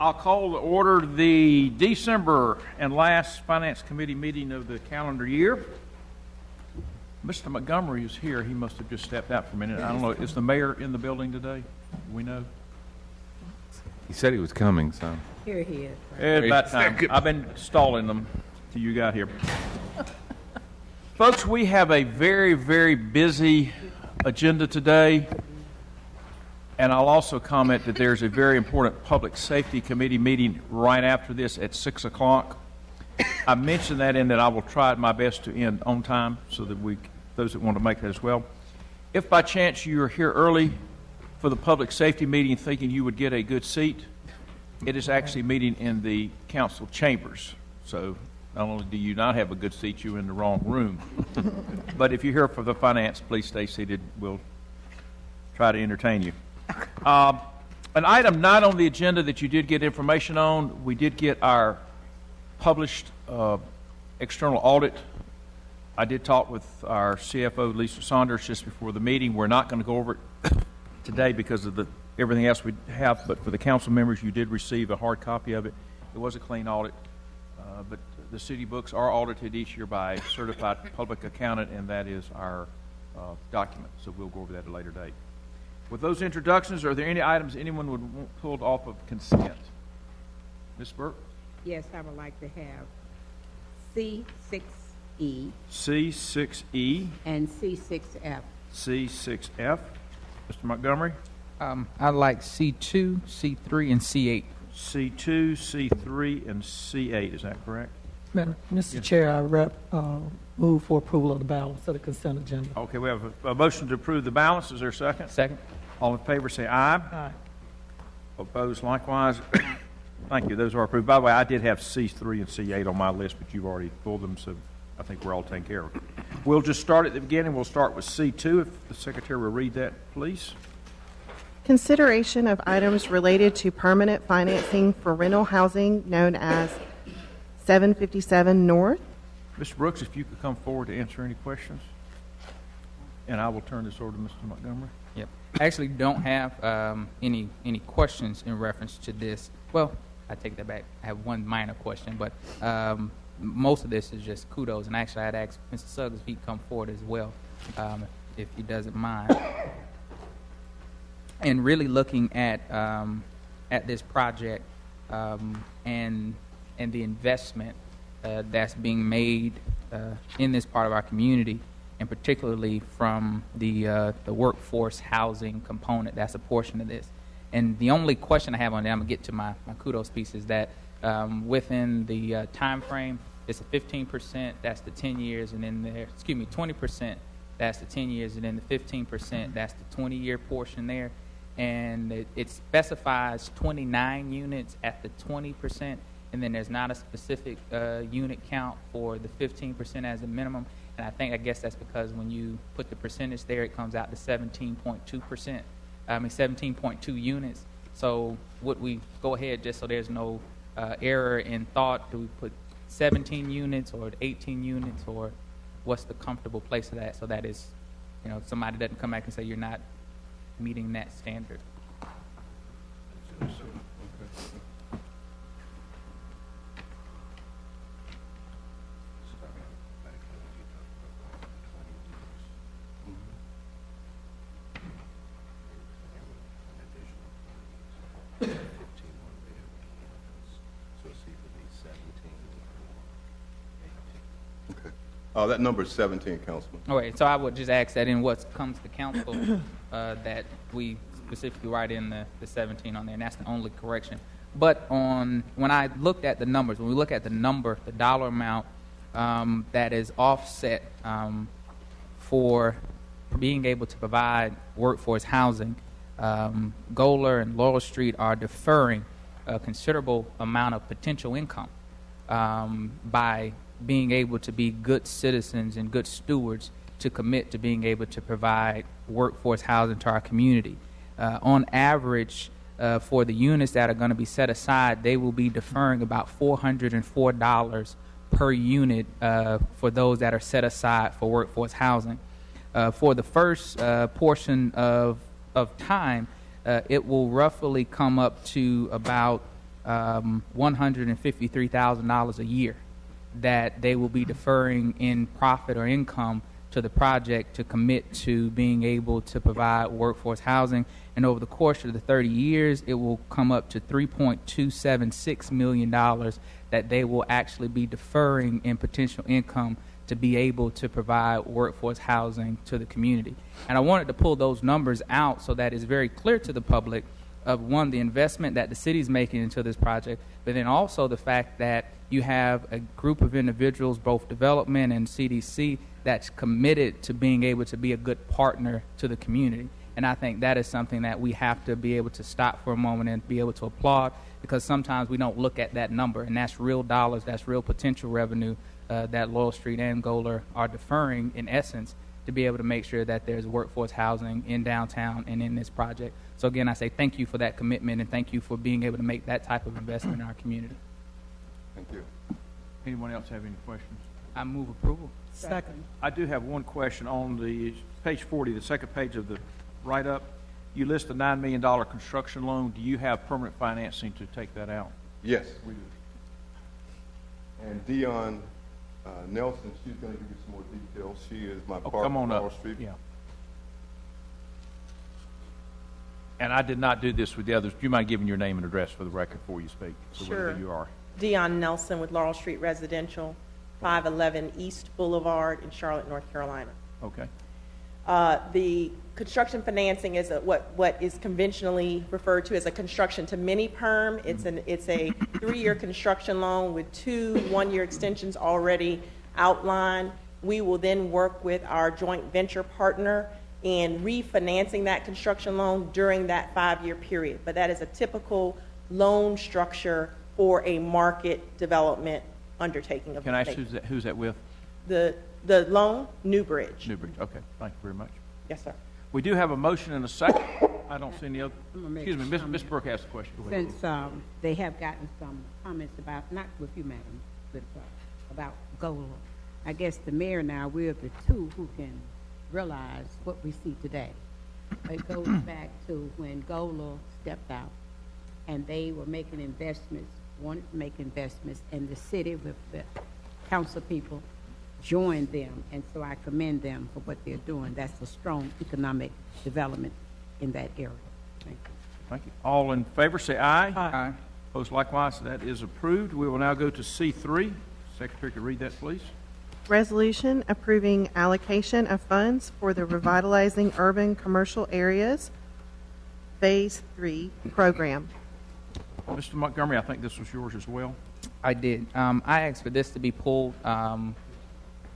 I'll call to order the December and last Finance Committee meeting of the calendar year. Mr. Montgomery is here. He must have just stepped out for a minute. I don't know. Is the mayor in the building today? Do we know? He said he was coming, so. Here he is. It's about time. I've been stalling them till you got here. Folks, we have a very, very busy agenda today. And I'll also comment that there's a very important Public Safety Committee meeting right after this at 6 o'clock. I mentioned that in that I will try my best to end on time so that those that want to make that as well. If by chance you're here early for the Public Safety meeting thinking you would get a good seat, it is actually meeting in the council chambers. So not only do you not have a good seat, you're in the wrong room. But if you're here for the finance, please stay seated. We'll try to entertain you. An item not on the agenda that you did get information on, we did get our published external audit. I did talk with our CFO, Lisa Saunders, just before the meeting. We're not going to go over it today because of everything else we have, but for the council members, you did receive a hard copy of it. It was a clean audit, but the city books are audited each year by a certified public accountant, and that is our document, so we'll go over that at a later date. With those introductions, are there any items anyone would want pulled off of consent? Ms. Burke? Yes, I would like to have C6E. C6E. And C6F. C6F. Mr. Montgomery? I'd like C2, C3, and C8. C2, C3, and C8. Is that correct? Mr. Yes. Chair, I move for approval of the balance of the consent agenda. Okay, we have a motion to approve the balance. Is there a second? Second. All in favor say aye. Aye. Opposed likewise. Thank you. Those are approved. By the way, I did have C3 and C8 on my list, but you've already pulled them, so I think we're all taken care of. We'll just start at the beginning. We'll start with C2. If the secretary will read that, please. Consideration of items related to permanent financing for rental housing known as 757 North. Mr. Brooks, if you could come forward to answer any questions. And I will turn this over to Mr. Montgomery. Yep. I actually don't have any questions in reference to this. Well, I take that back. I have one minor question, but most of this is just kudos. And actually, I'd ask Mr. Suggs if he'd come forward as well, if he doesn't mind. And really looking at this project and the investment that's being made in this part of our community, and particularly from the workforce housing component, that's a portion of this. And the only question I have on that, I'm going to get to my kudos piece, is that within the time frame, it's a 15%, that's the 10 years, and then 20%, that's the 10 years, and then the 15%, that's the 20-year portion there. And it specifies 29 units at the 20%, and then there's not a specific unit count for the 15% as a minimum. And I guess that's because when you put the percentage there, it comes out to 17.2%. 17.2 units. So would we go ahead, just so there's no error in thought, do we put 17 units or 18 units, or what's the comfortable place of that, so that is, somebody doesn't come back and say you're not meeting that standard? That number is 17, Councilman. All right, so I would just ask that in what comes to council that we specifically write in the 17 on there, and that's the only correction. But when I looked at the numbers, when we look at the number, the dollar amount that is offset for being able to provide workforce housing, Goler and Laurel Street are deferring a considerable amount of potential income by being able to be good citizens and good stewards to commit to being able to provide workforce housing to our community. On average, for the units that are going to be set aside, they will be deferring about $404 per unit for those that are set aside for workforce housing. For the first portion of time, it will roughly come up to about $153,000 a year that they will be deferring in profit or income to the project to commit to being able to provide workforce housing. And over the course of the 30 years, it will come up to $3.276 million that they will actually be deferring in potential income to be able to provide workforce housing to the community. And I wanted to pull those numbers out so that it's very clear to the public of, one, the investment that the city is making into this project, but then also the fact that you have a group of individuals, both development and CDC, that's committed to being able to be a good partner to the community. And I think that is something that we have to be able to stop for a moment and be able to applaud, because sometimes we don't look at that number, and that's real dollars, that's real potential revenue that Laurel Street and Goler are deferring, in essence, to be able to make sure that there's workforce housing in downtown and in this project. So again, I say thank you for that commitment, and thank you for being able to make that type of investment in our community. Thank you. Anyone else have any questions? I move approval. Second. I do have one question on the page 40, the second page of the write-up. You list a $9 million construction loan. Do you have permanent financing to take that out? Yes, we do. And Dion Nelson, she's going to give you some more details. She is my partner Come on on Laurel up. Street. Yeah. And I did not do this with the others. Do you mind giving your name and address for the record before you speak? So Sure. wherever you are. Dion Nelson with Laurel Street Residential, 511 East Boulevard in Charlotte, North Carolina. Okay. The construction financing is what is conventionally referred to as a construction to mini perm. It's a 3-year construction loan with 2 one-year extensions already outlined. We will then work with our joint venture partner in refinancing that construction loan during that 5-year period. But that is a typical loan structure for a market development undertaking of Can I the ask state. who's that with? The loan, Newbridge. Newbridge. Okay. Thank you very much. Yes, sir. We do have a motion and a second. I don't see any other. I'm gonna make Excuse me, a Ms. comment. Burke asked a question. Go ahead. Since they have gotten some comments about, not with you, madam, but about Gola. I guess the mayor and I, we're the two who can realize what we see today. It goes back to when Gola stepped out and they were making investments, wanted to make investments, and the city with the council people joined them, and so I commend them for what they're doing. That's a strong economic development in that area. Thank you. Thank you. All in favor, say aye. Aye. Opposed likewise. That is approved. We will now go to C3. Secretary, could read that, please. Resolution approving allocation of funds for the Revitalizing Urban Commercial Areas Phase 3 program. Mr. Montgomery, I think this was yours as well. I did. I asked for this to be pulled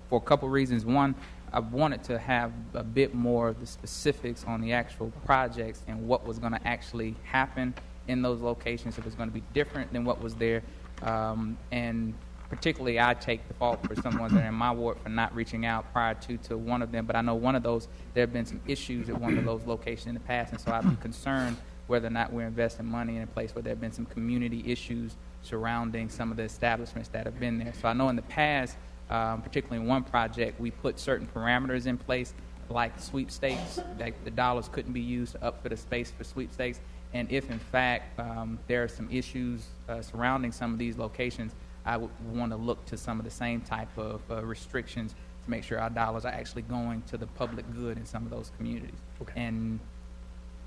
for a couple reasons. One, I wanted to have a bit more of the specifics on the actual projects and what was going to actually happen in those locations, if it's going to be different than what was there. And particularly, I take the fault for someone that are in my ward for not reaching out prior to one of them. But I know one of those, there have been some issues at one of those locations in the past, and so I'd be concerned whether or not we're investing money in a place where there have been some community issues surrounding some of the establishments that have been there. So I know in the past, particularly in one project, we put certain parameters in place, like sweepstakes, that the dollars couldn't be used to upfit a space for sweepstakes. And if, in fact, there are some issues surrounding some of these locations, I would want to look to some of the same type of restrictions to make sure our dollars are actually going to the public good in some of those communities. Okay. And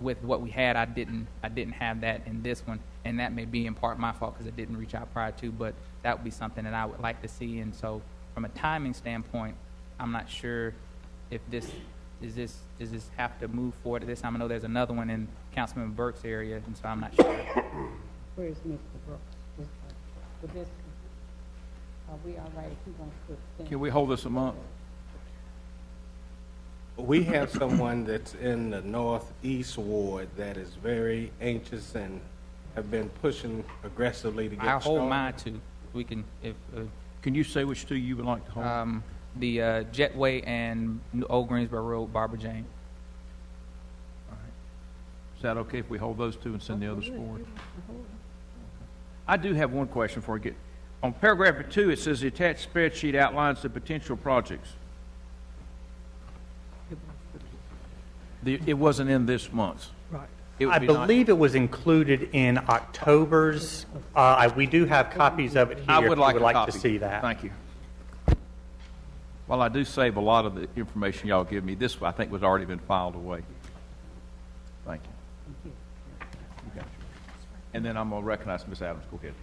with what we had, I didn't have that in this one, and that may be in part my fault because I didn't reach out prior to, but that would be something that I would like to see. And so from a timing standpoint, I'm not sure if does this have to move forward at this time. I know there's another one in Councilman Burke's area, and so I'm not sure. Where's Mr. Brooks? With this, are we all right if he wants to extend? Can we hold this a month? We have someone that's in the Northeast Ward that is very anxious and have been pushing aggressively to get I'll hold started. mine too. We can, if Can you say which two you would like to hold? the Jetway and Old Greensboro Road, Barbara Jane. Is that okay if we hold those two and send the others forward? I do have one question before we get. On paragraph 2, it says the attached spreadsheet outlines the potential projects. It wasn't in this month's. Right. It would I be nice- believe it was included in October's. We do have copies of it here. I would if like you a would like copy. to see that. Thank you. While I do save a lot of the information y'all give me, this I think was already been filed away. Thank you. You got it. And then I'm going to recognize Ms. Adams. Go ahead.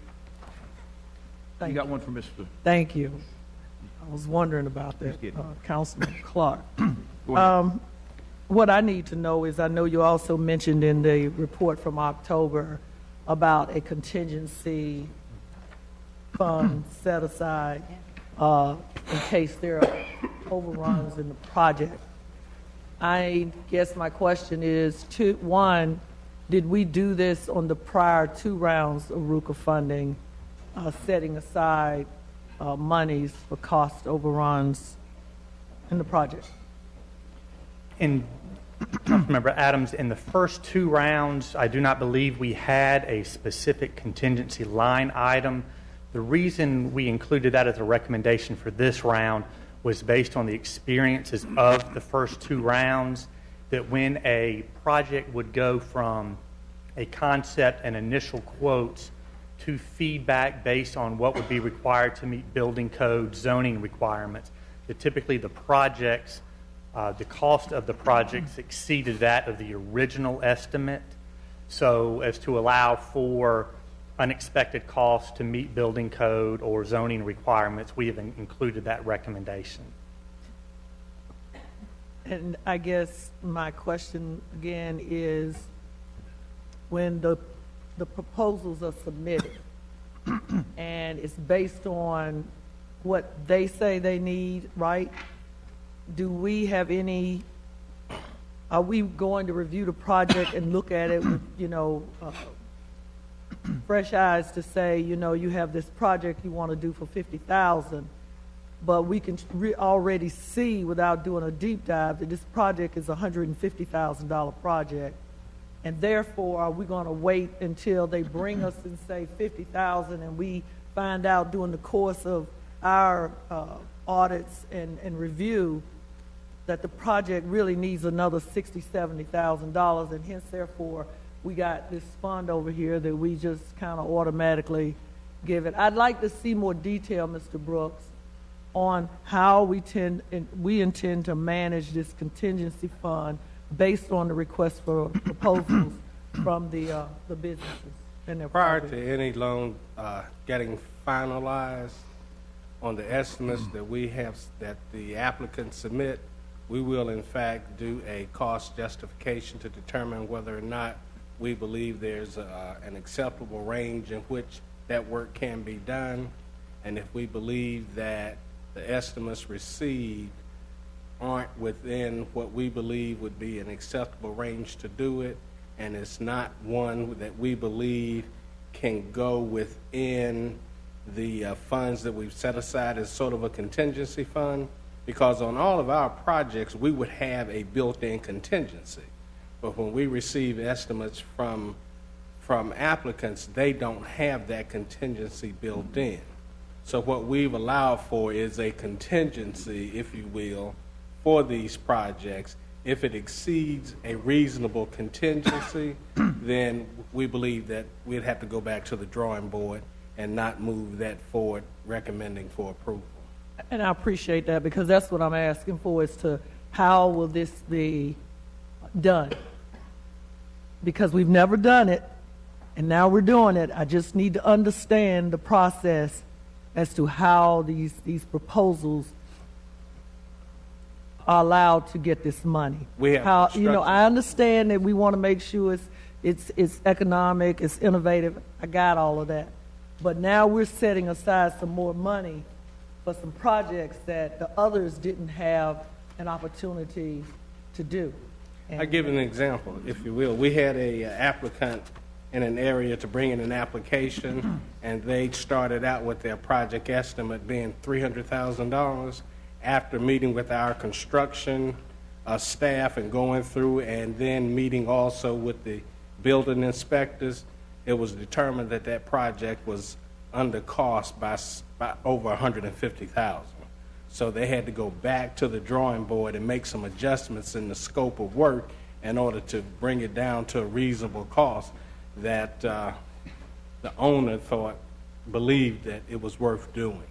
You got one from Mr. Thank you. I was wondering about that, Just kidding. Councilman Clark. Go ahead. What I need to know is, I know you also mentioned in the report from October about a contingency fund set aside in case there are overruns in the project. I guess my question is, one, did we do this on the prior 2 rounds of RUCA funding, setting aside monies for cost overruns in the project? And Councilmember Adams, in the first 2 rounds, I do not believe we had a specific contingency line item. The reason we included that as a recommendation for this round was based on the experiences of the first 2 rounds, that when a project would go from a concept and initial quotes to feedback based on what would be required to meet building code, zoning requirements, that typically the projects, the cost of the projects exceeded that of the original estimate, so as to allow for unexpected costs to meet building code or zoning requirements, we have included that recommendation. And I guess my question again is, when the proposals are submitted and it's based on what they say they need, right? Do we have any, are we going to review the project and look at it with, fresh eyes to say, you have this project you want to do for $50,000, but we can already see without doing a deep dive that this project is a $150,000 project, and therefore are we going to wait until they bring us and say $50,000 and we find out during the course of our audits and review that the project really needs another $60,000, $70,000, and hence therefore we got this fund over here that we just kind of automatically give it. I'd like to see more detail, Mr. Brooks, on how we intend to manage this contingency fund based on the request for proposals from the businesses and their Prior projects. to any loan getting finalized on the estimates that we have, that the applicants submit, we will in fact do a cost justification to determine whether or not we believe there's an acceptable range in which that work can be done. And if we believe that the estimates received aren't within what we believe would be an acceptable range to do it, and it's not one that we believe can go within the funds that we've set aside as sort of a contingency fund, because on all of our projects, we would have a built-in contingency. But when we receive estimates from applicants, they don't have that contingency built in. So what we've allowed for is a contingency, if you will, for these projects. If it exceeds a reasonable contingency, then we believe that we'd have to go back to the drawing board and not move that forward, recommending for approval. And I appreciate that, because that's what I'm asking for, as to how will this be done? Because we've never done it, and now we're doing it. I just need to understand the process as to how these proposals are allowed to get this money. We have how, construction. I understand that we want to make sure it's economic, it's innovative. I got all of that. But now we're setting aside some more money for some projects that the others didn't have an opportunity to do. And I'll give you an example, if you will. We had a applicant in an area to bring in an application, and they started out with their project estimate being $300,000. After meeting with our construction staff and going through, and then meeting also with the building inspectors, it was determined that that project was under cost by over $150,000. So they had to go back to the drawing board and make some adjustments in the scope of work, in order to bring it down to a reasonable cost that the owner believed that it was worth doing.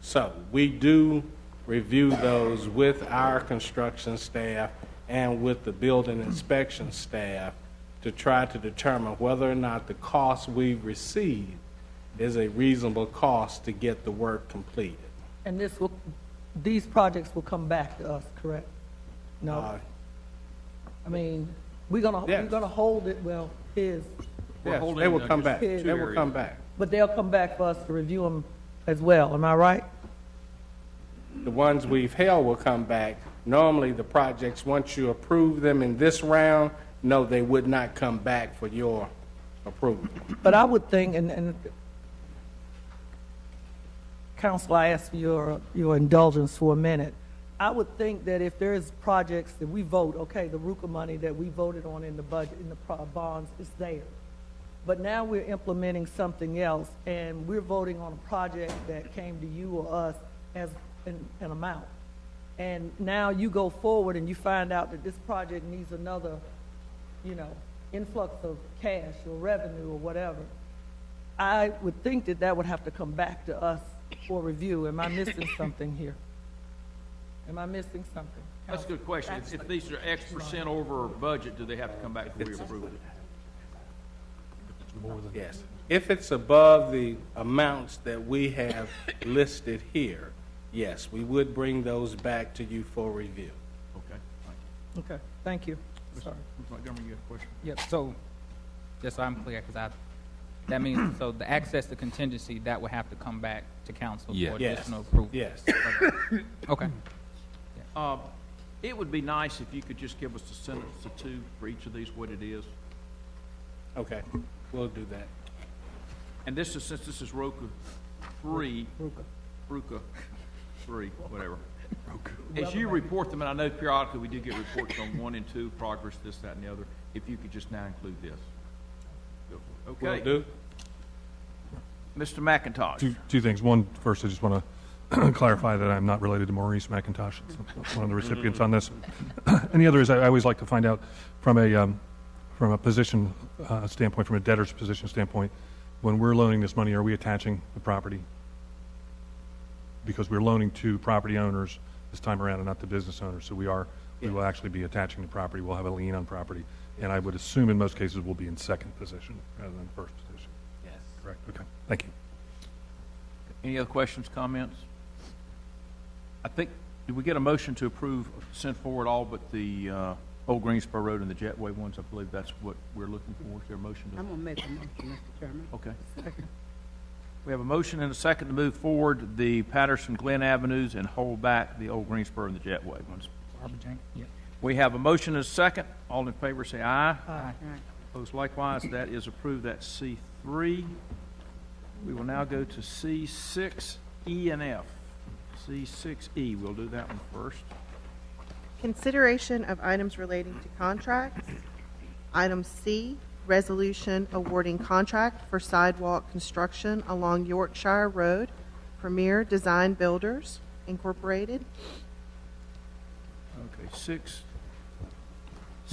So we do review those with our construction staff and with the building inspection staff to try to determine whether or not the cost we receive is a reasonable cost to get the work completed. And these projects will come back to us, correct? No? I mean, we're gonna hold it, well, Yes, they will come back. His. They will come back. But they'll come back for us to review them as well, am I right? The ones we've held will come back. Normally, the projects, once you approve them in this round, no, they would not come back for your approval. But I would think, and Council, I ask for your indulgence for a minute. I would think that if there's projects that we vote, okay, the RUCA money that we voted on in the budget, in the bonds, is there. But now we're implementing something else, and we're voting on a project that came to you or us as an amount. And now you go forward and you find out that this project needs another, influx of cash or revenue or whatever. I would think that would have to come back to us for review. Am I missing something here? Am I missing something? That's a good question. If these are X% over budget, do they have to come back before we approve it? Yes. If it's above the amounts that we have listed here, yes, we would bring those back to you for review. Okay. Okay, thank you. Sorry. Mr. Montgomery, you have a question? Yep, so, just so I'm clear, because that means, so the access to contingency, that would have to come back to council Yeah. for Yes. additional approval? Yes. Okay. It would be nice if you could just give us a sentence or two for each of these, what it is. Okay, we'll do that. And this is, since this is ROCA 3, RUCA 3, whatever. As you report them, and I know periodically we do get reports on 1 and 2, progress, this, that, and the other, if you could just now include this. Okay. Will do. Mr. McIntosh. Two things. One, first, I just want to clarify that I'm not related to Maurice McIntosh. It's one of the recipients on this. And the other is I always like to find out from a position standpoint, from a debtor's position standpoint, when we're loaning this money, are we attaching the property? Because we're loaning to property owners this time around and not to business owners. So we will actually be attaching the property. We'll have a lien on property. And I would assume in most cases we'll be in second position rather than first position. Yes. Correct? Okay. Thank you. Any other questions, comments? I think, did we get a motion to approve, send forward all but the Old Greensboro Road and the Jetway ones? I believe that's what we're looking for. Is there a motion? I'm going to make a motion, Mr. Chairman. Okay. We have a motion and a second to move forward the Patterson Glen Avenues and hold back the Old Greensboro and the Jetway ones. Barbara Jenkins? Yep. We have a motion and a second. All in favor say aye. Aye. All right. Opposed likewise. That is approved. That's C3. We will now go to C6E and F. C6E, we'll do that one first. Consideration of items relating to contracts. Item C, resolution awarding contract for sidewalk construction along Yorkshire Road, Premier Design Builders, Incorporated. Okay,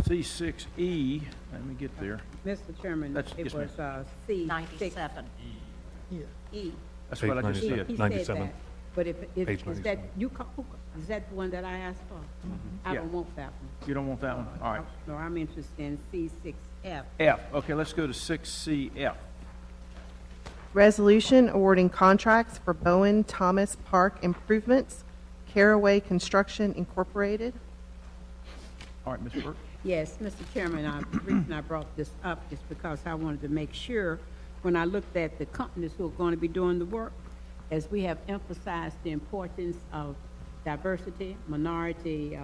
C6E, let me get there. Mr. Chairman, That's- it yes, was C. 97. E. That's what I just Page said. He 97. said that. But if Page is that 97. is that the one that I asked for? I Yeah. don't want that one. You don't want that one? All right. No, I'm interested in C6F. F, okay, let's go to 6CF. Resolution awarding contracts for Bowen Thomas Park improvements, Caraway Construction Incorporated. All right, Ms. Burke. Yes, Mr. Chairman, the reason I brought this up is because I wanted to make sure, when I looked at the companies who are going to be doing the work, as we have emphasized the importance of diversity, minority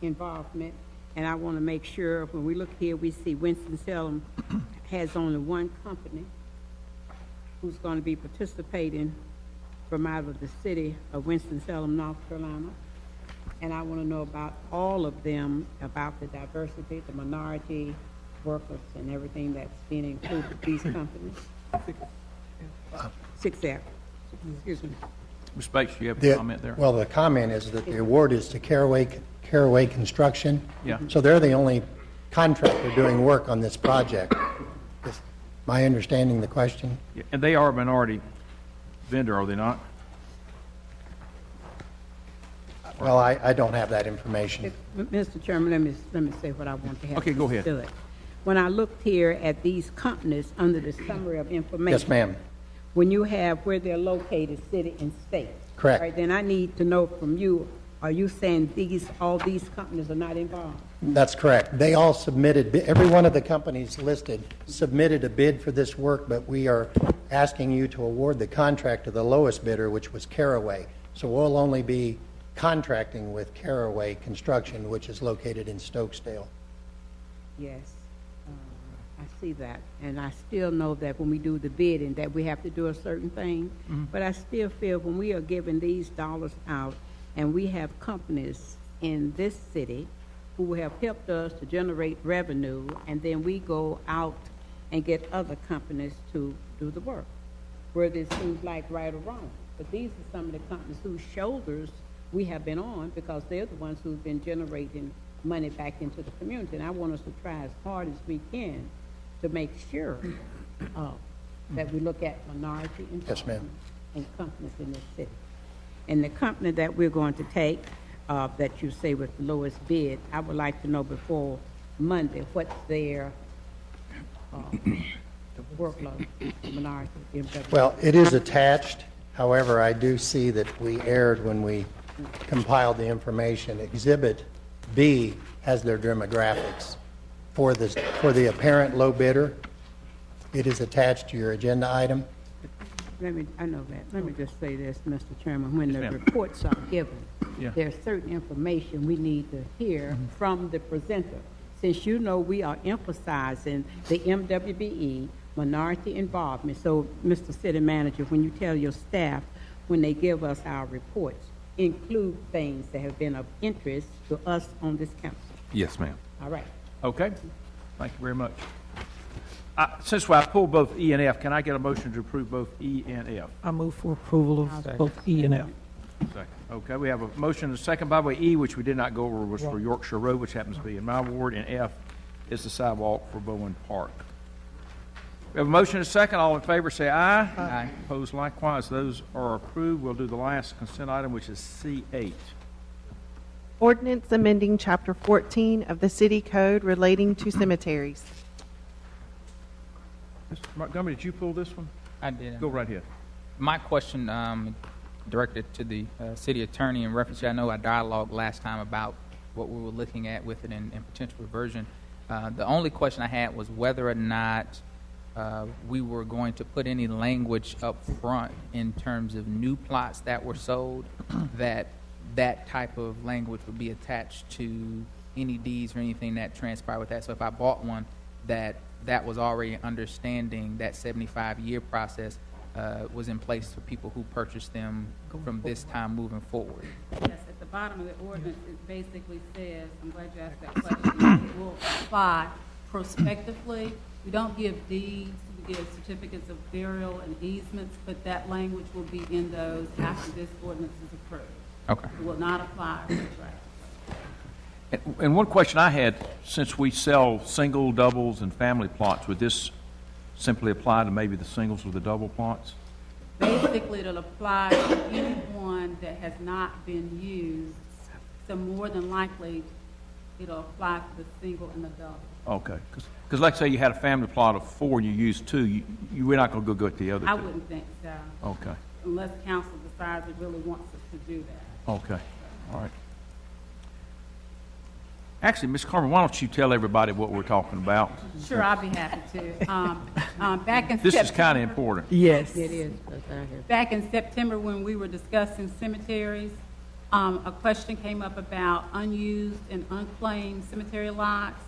involvement, and I want to make sure when we look here, we see Winston-Salem has only one company who's going to be participating from out of the city of Winston-Salem, North Carolina. And I want to know about all of them, about the diversity, the minority workers, and everything that's being included with these companies. 6F. Excuse me. Ms. Bates, do you have a comment there? Well, the comment is that the award is to Caraway Construction. Yeah. So they're the only contractor doing work on this project. Is my understanding the question? Yeah, and they are a minority vendor, are they not? Well, I don't have that information. Mr. Chairman, let me say what I want to have. Okay, go ahead. understood. When I looked here at these companies under the summary of information. Yes, ma'am. When you have where they're located, city and state. Correct. All right, then I need to know from you, are you saying all these companies are not involved? That's correct. They all submitted, every one of the companies listed submitted a bid for this work, but we are asking you to award the contract to the lowest bidder, which was Caraway. So we'll only be contracting with Caraway Construction, which is located in Stokesdale. Yes, I see that. And I still know that when we do the bidding, that we have to do a certain thing. But I still feel when we are giving these dollars out, and we have companies in this city who have helped us to generate revenue, and then we go out and get other companies to do the work, whether it seems like right or wrong. But these are some of the companies whose shoulders we have been on, because they're the ones who've been generating money back into the community. And I want us to try as hard as we can to make sure that we look at minority Yes, ma'am. and companies in this city. And the company that we're going to take, that you say with the lowest bid, I would like to know before Monday what's their workload, minority. Well, it is attached. However, I do see that we erred when we compiled the information. Exhibit B has their demographics. For the apparent low bidder, it is attached to your agenda item. I know that. Let me just say this, Mr. Chairman. When the ma'am. reports are given, Yeah. there's certain information we need to hear from the presenter. Since you know we are emphasizing the MWBE, minority involvement. So, Mr. City Manager, when you tell your staff, when they give us our reports, include things that have been of interest to us on this council. Yes, ma'am. All right. Okay, thank you very much. Since I pulled both E and F, can I get a motion to approve both E and F? I move for approval of both E and F. Second. Okay, we have a motion and a second. By the way, E, which we did not go over, was for Yorkshire Road, which happens to be in my ward, and F is the sidewalk for Bowen Park. We have a motion and a second. All in favor say aye. Aye. Opposed likewise. Those are approved. We'll do the last consent item, which is C8. Ordinance amending Chapter 14 of the City Code relating to cemeteries. Mr. Montgomery, did you pull this one? I did. Go right ahead. My question directed to the city attorney in reference to, I know I dialogued last time about what we were looking at with it and potential reversion. The only question I had was whether or not we were going to put any language up front in terms of new plots that were sold, that type of language would be attached to any deeds or anything that transpired with that. So if I bought one, that was already understanding that 75-year process was in place for people who purchased them from this time moving forward. Yes, at the bottom of the ordinance, it basically says, I'm glad you asked that question, it will apply prospectively. We don't give deeds, we give certificates of burial and easements, but that language will be in those after this ordinance is approved. Okay. It will not apply to the And one question I had, since we sell single, doubles, and family plots, would this simply apply to maybe the singles or the double plots? Basically, it'll apply to anyone that has not been used, so more than likely, it'll apply to the single and the double. Okay, because like say you had a family plot of 4 and you used 2, you we're not going to go with the other 2. I wouldn't think so, Okay, unless council decides it really wants us to do that. okay, all right. Actually, Ms. Carmen, why don't you tell everybody what we're talking about? Sure, I'll be happy to. Back in This is September- kind of important. Yes. It is. Back in September, when we were discussing cemeteries, a question came up about unused and unclaimed cemetery lots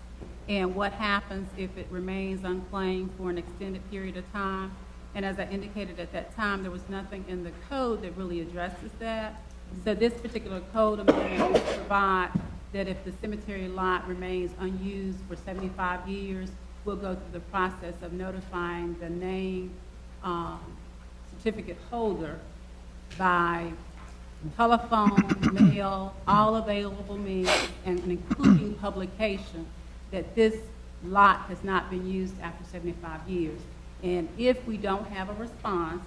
and what happens if it remains unclaimed for an extended period of time. And as I indicated at that time, there was nothing in the code that really addresses that. So this particular code amendment would provide that if the cemetery lot remains unused for 75 years, we'll go through the process of notifying the named certificate holder by telephone, mail, all available means, and including publication, that this lot has not been used after 75 years. And if we don't have a response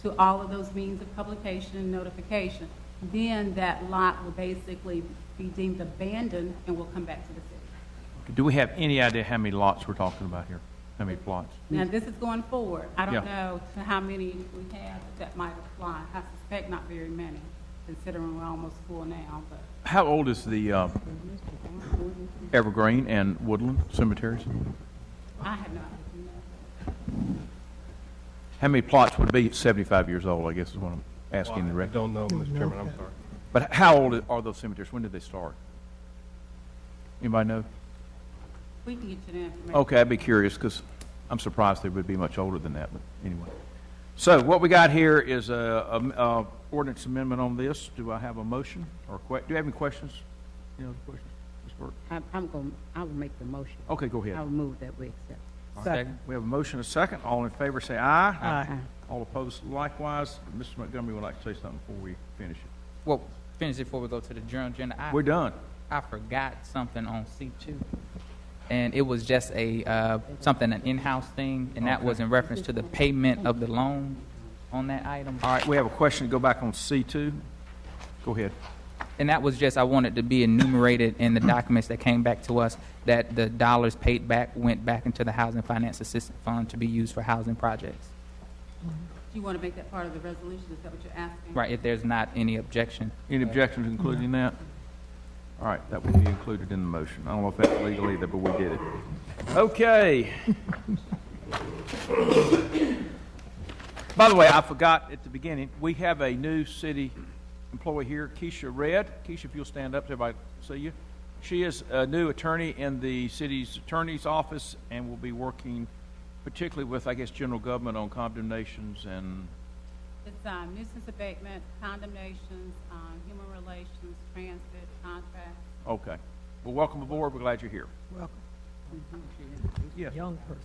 to all of those means of publication and notification, then that lot will basically be deemed abandoned and will come back to the city. Do we have any idea how many lots we're talking about here? How many plots? Now, this is going forward. I Yeah. don't know to how many we have that might apply. I suspect not very many, considering we're almost full now, but. How old is the Evergreen and Woodland cemeteries? I have not. How many plots would be 75 years old, I guess is what I'm asking the I record. don't know, Mr. Chairman, I'm sorry. But how old are those cemeteries? When did they start? Anybody know? We can get you the information. Okay, I'd be curious because I'm surprised they would be much older than that, but anyway. So what we got here is a ordinance amendment on this. Do I have a motion or do you have any questions? Any other questions? Ms. Burke? I will make the motion. Okay, go ahead. I will move that we accept. Second. We have a motion and a second. All in favor say aye. Aye. All opposed likewise. Mr. Montgomery would like to say something before we finish it. Well, finish it before we go to the general agenda. We're done. I forgot something on C2. And it was just an in-house thing, and that was in reference to the payment of the loan on that item. All right, we have a question to go back on C2. Go ahead. And that was just, I wanted to be enumerated in the documents that came back to us, that the dollars paid back went back into the Housing Finance Assistance Fund to be used for housing projects. Do you want to make that part of the resolution? Is that what you're asking? Right, if there's not any objection. Any objections including that? All right, that will be included in the motion. I don't know if that's legal either, but we did it. Okay. By the way, I forgot at the beginning, we have a new city employee here, Keisha Red. Keisha, if you'll stand up so everybody see you. She is a new attorney in the city's attorney's office and will be working particularly with, I guess, general government on condemnations and... It's nuisance abatement, condemnations, human relations, transit, contracts. Okay. Well, welcome aboard. We're glad you're here. Welcome. Yes. Young person.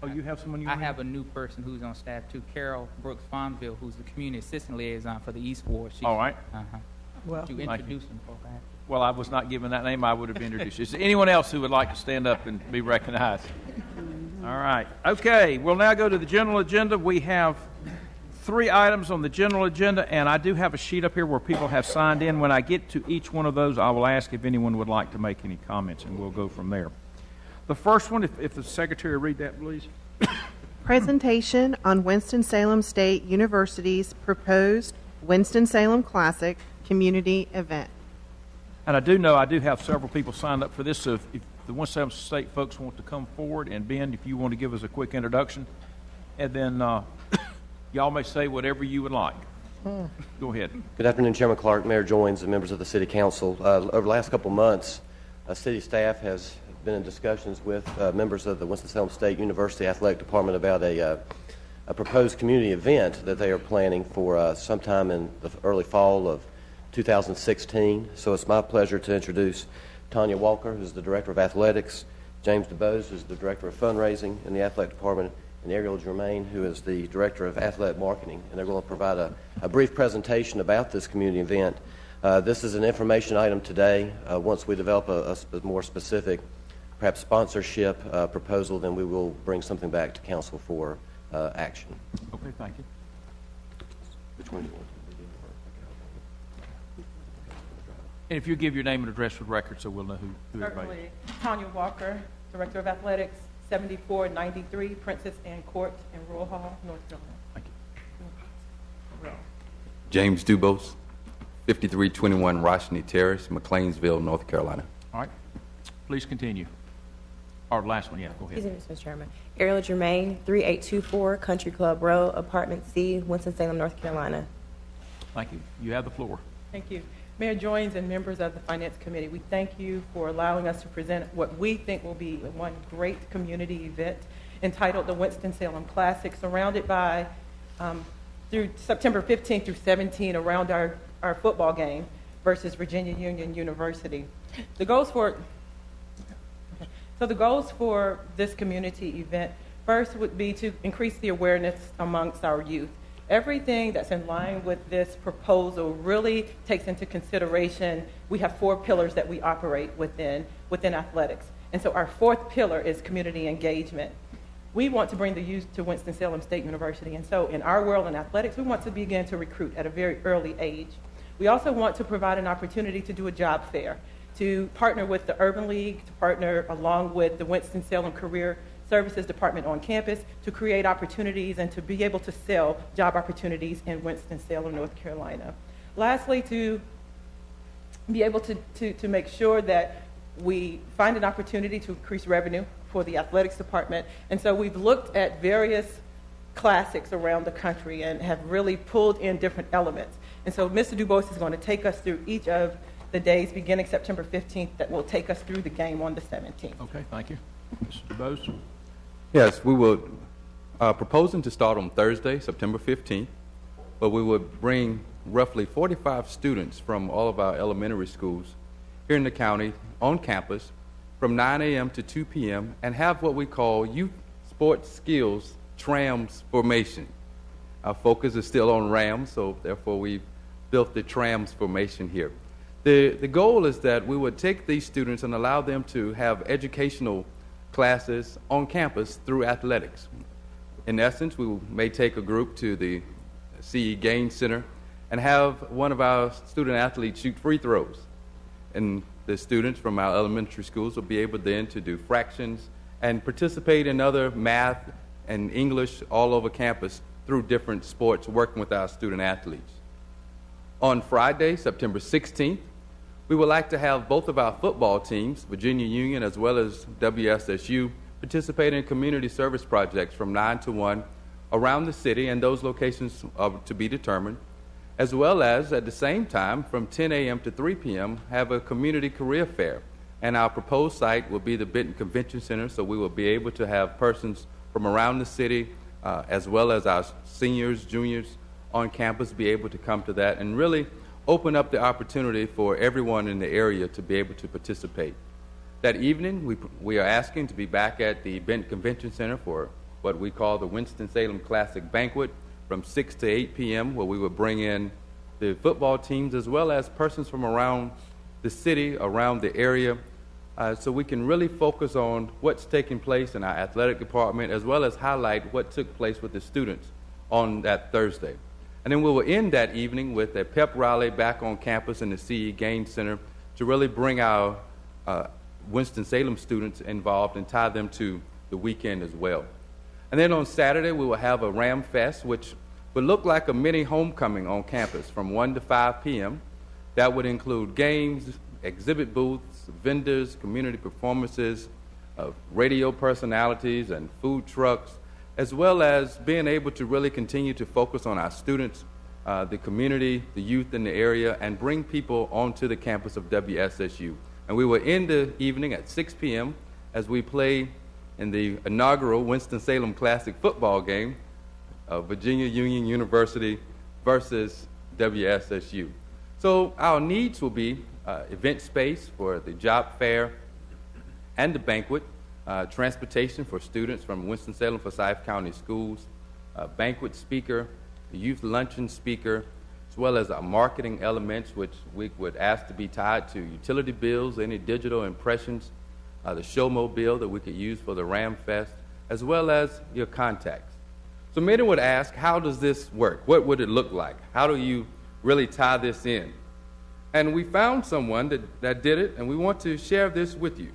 Oh, you have someone you I want to- have a new person who's on staff too, Carol Brooks Fonville, who's the community assistant liaison for the East Ward. All right. Well, You introduce him, folks. Well, I was not given that name. I would have introduced you. Is there anyone else who would like to stand up and be recognized? All right. Okay. We'll now go to the general agenda. We have 3 items on the general agenda, and I do have a sheet up here where people have signed in. When I get to each one of those, I will ask if anyone would like to make any comments, and we'll go from there. The first one, if the secretary read that, please. Presentation on Winston-Salem State University's proposed Winston-Salem Classic community event. And I do know I do have several people signed up for this, so if the Winston-Salem State folks want to come forward, and Ben, if you want to give us a quick introduction, and then y'all may say whatever you would like. Go ahead. Good afternoon, Chairman Clark, Mayor Joines, and members of the City Council. Over the last couple of months, city staff has been in discussions with members of the Winston-Salem State University Athletic Department about a proposed community event that they are planning for sometime in the early fall of 2016. So it's my pleasure to introduce Tanya Walker, who's the Director of Athletics, James DeBose, who's the Director of Fundraising in the Athletic Department, and Ariel Germain, who is the Director of Athletic Marketing. And they're going to provide a brief presentation about this community event. This is an information item today. Once we develop a more specific, perhaps sponsorship proposal, then we will bring something back to council for action. Okay, thank you. Which one do you want? And if you give your name and address for the record so we'll know who everybody is. Certainly. Tanya Walker, Director of Athletics, 7493 Princess Anne Court in Rural Hall, North Carolina. Thank you. James Dubose, 5321 Roshni Terrace, McLeansville, North Carolina. All right. Please continue. Or last one, yeah, go ahead. Excuse me, Mr. Chairman. Ariel Germain, 3824 Country Club Road, Apartment C, Winston-Salem, North Carolina. Thank you. You have the floor. Thank you. Mayor Joines and members of the Finance Committee, we thank you for allowing us to present what we think will be one great community event entitled the Winston-Salem Classic, surrounded by, through September 15th through 17th, around our football game versus Virginia Union University. The goals for this community event first would be to increase the awareness amongst our youth. Everything that's in line with this proposal really takes into consideration, we have 4 pillars that we operate within athletics. And so our fourth pillar is community engagement. We want to bring the youth to Winston-Salem State University. And so in our world in athletics, we want to begin to recruit at a very early age. We also want to provide an opportunity to do a job fair, to partner with the Urban League, to partner along with the Winston-Salem Career Services Department on campus to create opportunities and to be able to sell job opportunities in Winston-Salem, North Carolina. Lastly, to be able to make sure that we find an opportunity to increase revenue for the athletics department. And so we've looked at various classics around the country and have really pulled in different elements. And so Mr. DuBose is going to take us through each of the days beginning September 15th that will take us through the game on the 17th. Okay, thank you. Mr. DuBose? Yes, we will proposing to start on Thursday, September 15th, but we would bring roughly 45 students from all of our elementary schools here in the county on campus from 9 a.m. to 2 p.m. and have what we call Youth Sports Skills TRAMS formation. Our focus is still on RAMS, so therefore we've built the TRAMS formation here. The goal is that we would take these students and allow them to have educational classes on campus through athletics. In essence, we may take a group to the CE Gaines Center and have one of our student athletes shoot free throws. And the students from our elementary schools will be able then to do fractions and participate in other math and English all over campus through different sports, working with our student athletes. On Friday, September 16th, we would like to have both of our football teams, Virginia Union as well as WSSU, participate in community service projects from 9 to 1 around the city, and those locations are to be determined, as well as at the same time from 10 a.m. to 3 p.m. have a community career fair. And our proposed site will be the Benton Convention Center, so we will be able to have persons from around the city as well as our seniors, juniors on campus be able to come to that and really open up the opportunity for everyone in the area to be able to participate. That evening, we are asking to be back at the Benton Convention Center for what we call the Winston-Salem Classic Banquet from 6 to 8 p.m., where we will bring in the football teams as well as persons from around the city, around the area, so we can really focus on what's taking place in our athletic department as well as highlight what took place with the students on that Thursday. And then we will end that evening with a pep rally back on campus in the CE Gaines Center to really bring our Winston-Salem students involved and tie them to the weekend as well. And then on Saturday, we will have a Ram Fest, which would look like a mini homecoming on campus from 1 to 5 p.m. That would include games, exhibit booths, vendors, community performances, radio personalities, and food trucks, as well as being able to really continue to focus on our students, the community, the youth in the area, and bring people onto the campus of WSSU. And we will end the evening at 6 p.m. as we play in the inaugural Winston-Salem Classic football game of Virginia Union University versus WSSU. So our needs will be event space for the job fair and the banquet, transportation for students from Winston-Salem Forsyth County Schools, banquet speaker, the youth luncheon speaker, as well as our marketing elements, which we would ask to be tied to utility bills, any digital impressions, the showmobile that we could use for the Ram Fest, as well as your contacts. So many would ask, how does this work? What would it look like? How do you really tie this in? And we found someone that did it, and we want to share this with you.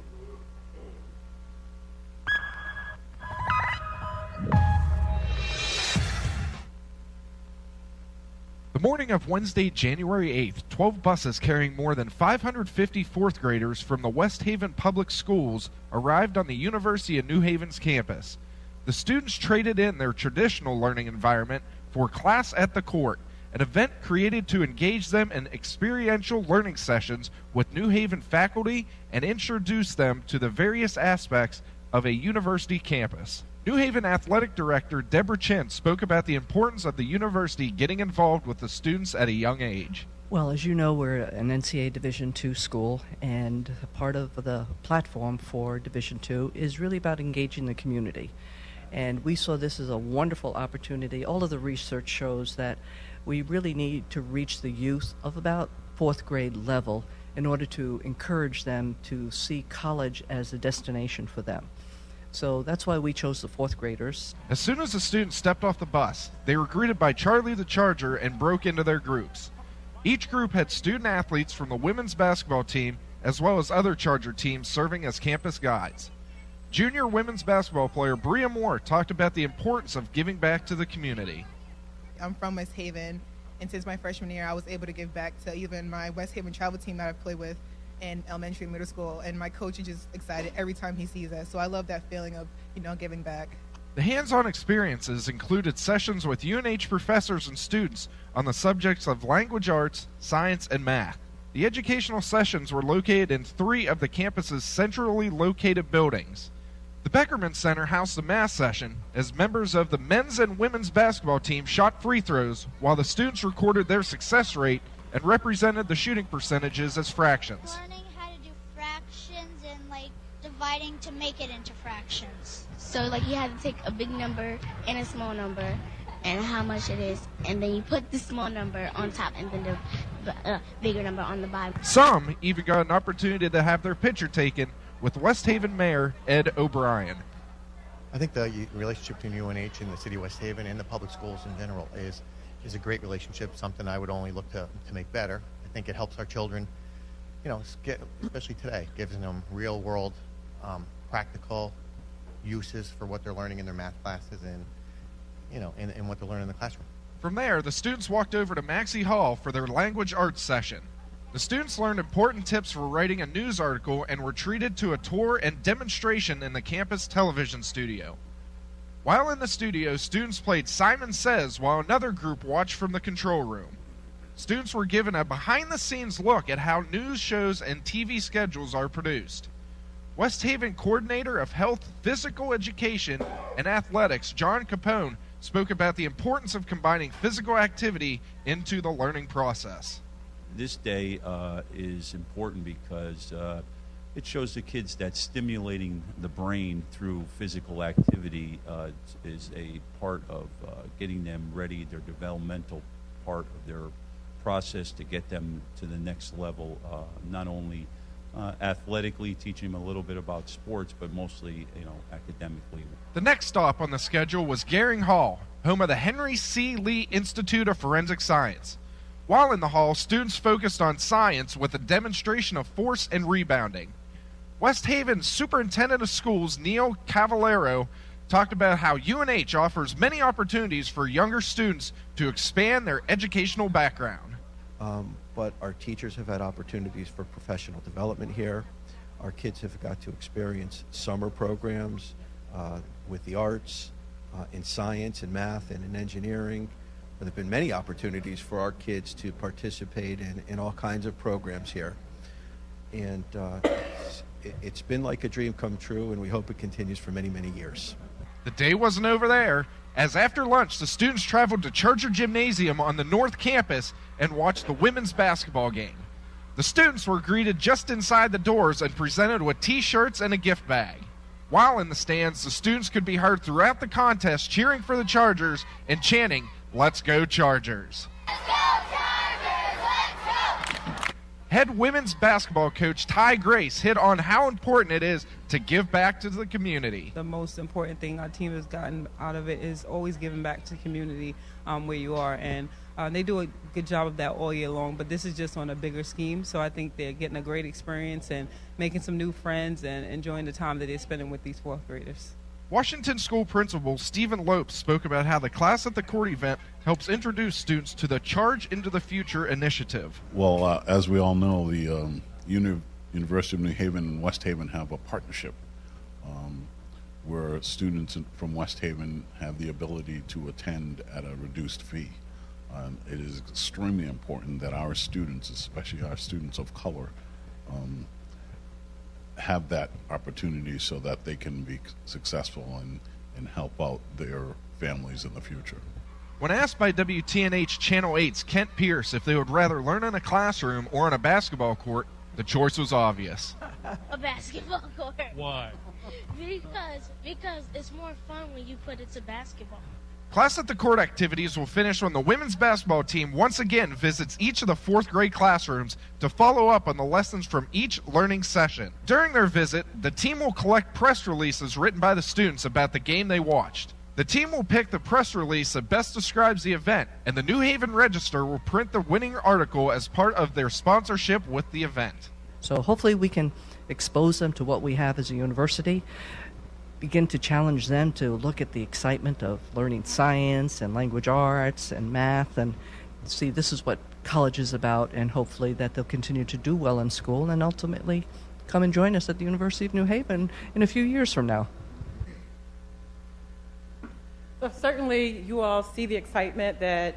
The morning of Wednesday, January 8th, 12 buses carrying more than 550 fourth graders from the West Haven Public Schools arrived on the University of New Haven's campus. The students traded in their traditional learning environment for Class at the Court, an event created to engage them in experiential learning sessions with New Haven faculty and introduce them to the various aspects of a university campus. New Haven Athletic Director Deborah Chen spoke about the importance of the university getting involved with the students at a young age. Well, as you know, we're an NCAA Division II school, and part of the platform for Division II is really about engaging the community. And we saw this as a wonderful opportunity. All of the research shows that we really need to reach the youth of about fourth grade level in order to encourage them to see college as a destination for them. So that's why we chose the fourth graders. As soon as the students stepped off the bus, they were greeted by Charlie the Charger and broke into their groups. Each group had student athletes from the women's basketball team as well as other Charger teams serving as campus guides. Junior women's basketball player Bria Moore talked about the importance of giving back to the community. I'm from West Haven, and since my freshman year, I was able to give back to even my West Haven travel team that I've played with in elementary and middle school, and my coach is just excited every time he sees us. So I love that feeling of, giving back. The hands-on experiences included sessions with UNH professors and students on the subjects of language arts, science, and math. The educational sessions were located in 3 of the campus's centrally located buildings. The Beckerman Center housed the math session as members of the men's and women's basketball team shot free throws while the students recorded their success rate and represented the shooting percentages as fractions. Learning how to do fractions and dividing to make it into fractions. So you have to take a big number and a small number and how much it is, and then you put the small number on top and then the bigger number on the bottom. Some even got an opportunity to have their picture taken with West Haven Mayor Ed O'Brien. I think the relationship between UNH and the city of West Haven and the public schools in general is a great relationship, something I would only look to make better. I think it helps our children, especially today, gives them real world practical uses for what they're learning in their math classes and what they're learning in the classroom. From there, the students walked over to Maxey Hall for their language arts session. The students learned important tips for writing a news article and were treated to a tour and demonstration in the campus television studio. While in the studio, students played Simon Says while another group watched from the control room. Students were given a behind-the-scenes look at how news shows and TV schedules are produced. West Haven Coordinator of Health, Physical Education, and Athletics, John Capone, spoke about the importance of combining physical activity into the learning process. This day is important because it shows the kids that stimulating the brain through physical activity is a part of getting them ready, their developmental part of their process to get them to the next level, not only athletically, teaching them a little bit about sports, but mostly, academically. The next stop on the schedule was Gehring Hall, home of the Henry C. Lee Institute of Forensic Science. While in the hall, students focused on science with a demonstration of force and rebounding. West Haven's Superintendent of Schools, Neil Cavallero, talked about how UNH offers many opportunities for younger students to expand their educational background. But our teachers have had opportunities for professional development here. Our kids have got to experience summer programs with the arts, in science and math and in engineering. There have been many opportunities for our kids to participate in all kinds of programs here. And it's been like a dream come true, and we hope it continues for many, many years. The day wasn't over there, as after lunch, the students traveled to Charger Gymnasium on the North Campus and watched the women's basketball game. The students were greeted just inside the doors and presented with T-shirts and a gift bag. While in the stands, the students could be heard throughout the contest cheering for the Chargers and chanting, "Let's go Chargers!" Let's go Chargers! Let's go! Head women's basketball coach Ty Grace hit on how important it is to give back to the community. The most important thing our team has gotten out of it is always giving back to the community where you are, and they do a good job of that all year long, but this is just on a bigger scheme, so I think they're getting a great experience and making some new friends and enjoying the time that they're spending with these fourth graders. Washington School Principal Stephen Lopes spoke about how the Class at the Court event helps introduce students to the Charge into the Future initiative. Well, as we all know, the University of New Haven and West Haven have a partnership where students from West Haven have the ability to attend at a reduced fee. It is extremely important that our students, especially our students of color, have that opportunity so that they can be successful and help out their families in the future. When asked by WTNH Channel 8's Kent Pierce if they would rather learn in a classroom or on a basketball court, the choice was obvious. A basketball court. Why? Because it's more fun when you put it to basketball. Class at the Court activities will finish when the women's basketball team once again visits each of the 4th grade classrooms to follow up on the lessons from each learning session. During their visit, the team will collect press releases written by the students about the game they watched. The team will pick the press release that best describes the event, and the New Haven Register will print the winning article as part of their sponsorship with the event. So hopefully we can expose them to what we have as a university, begin to challenge them to look at the excitement of learning science and language arts and math, and see this is what college is about, and hopefully that they'll continue to do well in school and ultimately come and join us at the University of New Haven in a few years from now. So certainly you all see the excitement that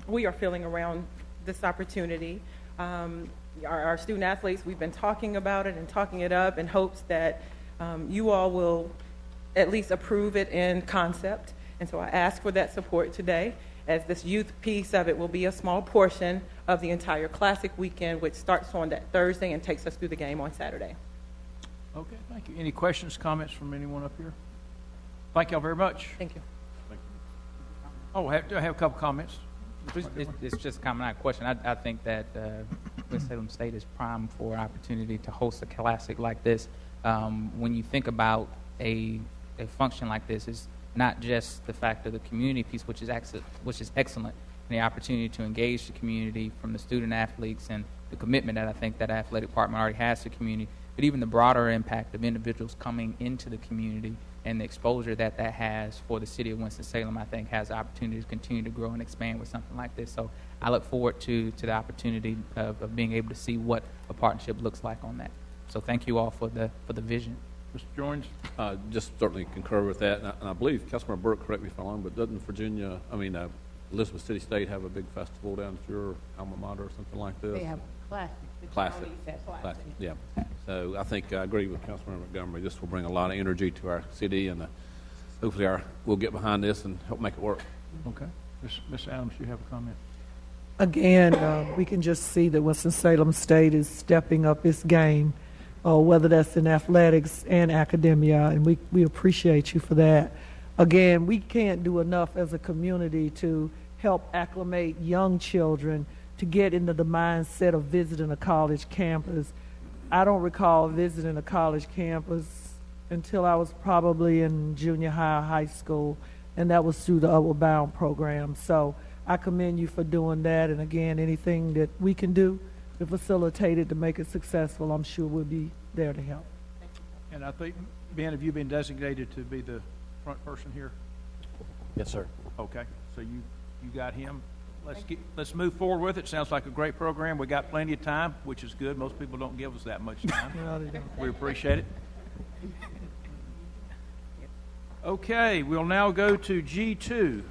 we are feeling around this opportunity. Our student athletes, we've been talking about it and talking it up in hopes that you all will at least approve it in concept. And so I ask for that support today, as this youth piece of it will be a small portion of the entire Classic weekend, which starts on that Thursday and takes us through the game on Saturday. Okay, thank you. Any questions, comments from anyone up here? Thank y'all very much. Thank you. Oh, I have a couple comments. It's just a comment, not a question. I think that Winston-Salem State is primed for an opportunity to host a classic like this. When you think about a function like this, it's not just the fact of the community piece, which is excellent, and the opportunity to engage the community from the student athletes and the commitment that I think that athletic department already has to the community, but even the broader impact of individuals coming into the community and the exposure that has for the city of Winston-Salem, I think has the opportunity to continue to grow and expand with something like this. So I look forward to the opportunity of being able to see what a partnership looks like on that. So thank you all for the vision. Mr. Jones? Just certainly concur with that, and I believe Councilmember Burke, correct me if I'm wrong, but doesn't Elizabeth City State have a big festival down at your alma mater or something like this? They have Classic. Classic. Yeah. So I think I agree with Councilmember Montgomery. This will bring a lot of energy to our city, and hopefully we'll get behind this and help make it work. Okay. Ms. Adams, you have a comment? Again, we can just see that Winston-Salem State is stepping up its game, whether that's in athletics and academia, and we appreciate you for that. Again, we can't do enough as a community to help acclimate young children to get into the mindset of visiting a college campus. I don't recall visiting a college campus until I was probably in junior high or high school, and that was through the Upward Bound program. So I commend you for doing that, and again, anything that we can do to facilitate it to make it successful, I'm sure we'll be there to help. And I think, Ben, have you been designated to be the front person here? Yes, sir. Okay, so you got him. Let's move forward with it. Sounds like a great program. We got plenty of time, which is good. Most people don't give us that much time. No, they don't. We appreciate it. Okay, we'll now go to G2.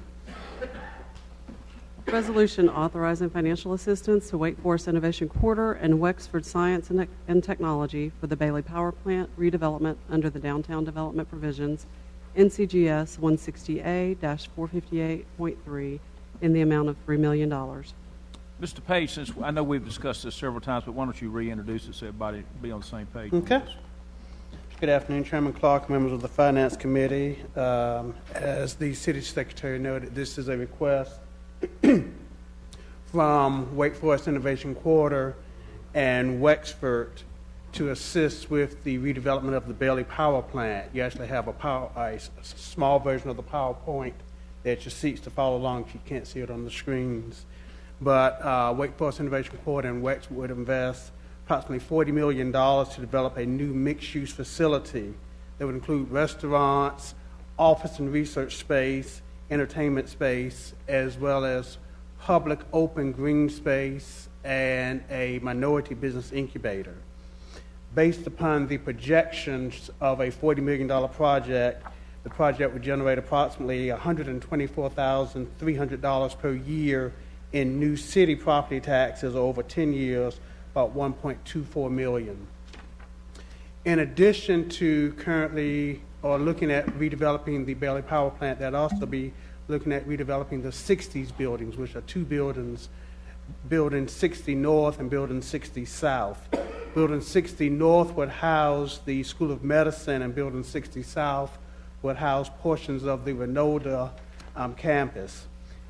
Resolution authorizing financial assistance to Wake Forest Innovation Quarter and Wexford Science and Technology for the Bailey Power Plant redevelopment under the Downtown Development Provisions, NCGS 160A-458.3, in the amount of $3 million. Mr. Page, since I know we've discussed this several times, but why don't you reintroduce us so everybody be on the same page? Okay. Good afternoon, Chairman Clark, members of the Finance Committee. As the City Secretary noted, this is a request from Wake Forest Innovation Quarter and Wexford to assist with the redevelopment of the Bailey Power Plant. You actually have a small version of the PowerPoint at your seats to follow along if you can't see it on the screens. But Wake Forest Innovation Quarter and Wexford would invest approximately $40 million to develop a new mixed-use facility that would include restaurants, office and research space, entertainment space, as well as public open green space and a minority business incubator. Based upon the projections of a $40 million project, the project would generate approximately $124,300 per year in new city property taxes over 10 years, about $1.24 million. In addition to currently looking at redeveloping the Bailey Power Plant, that also be looking at redeveloping the 60s buildings, which are two buildings, Building 60 North and Building 60 South. Building 60 North would house the School of Medicine, and Building 60 South would house portions of the Renolda campus.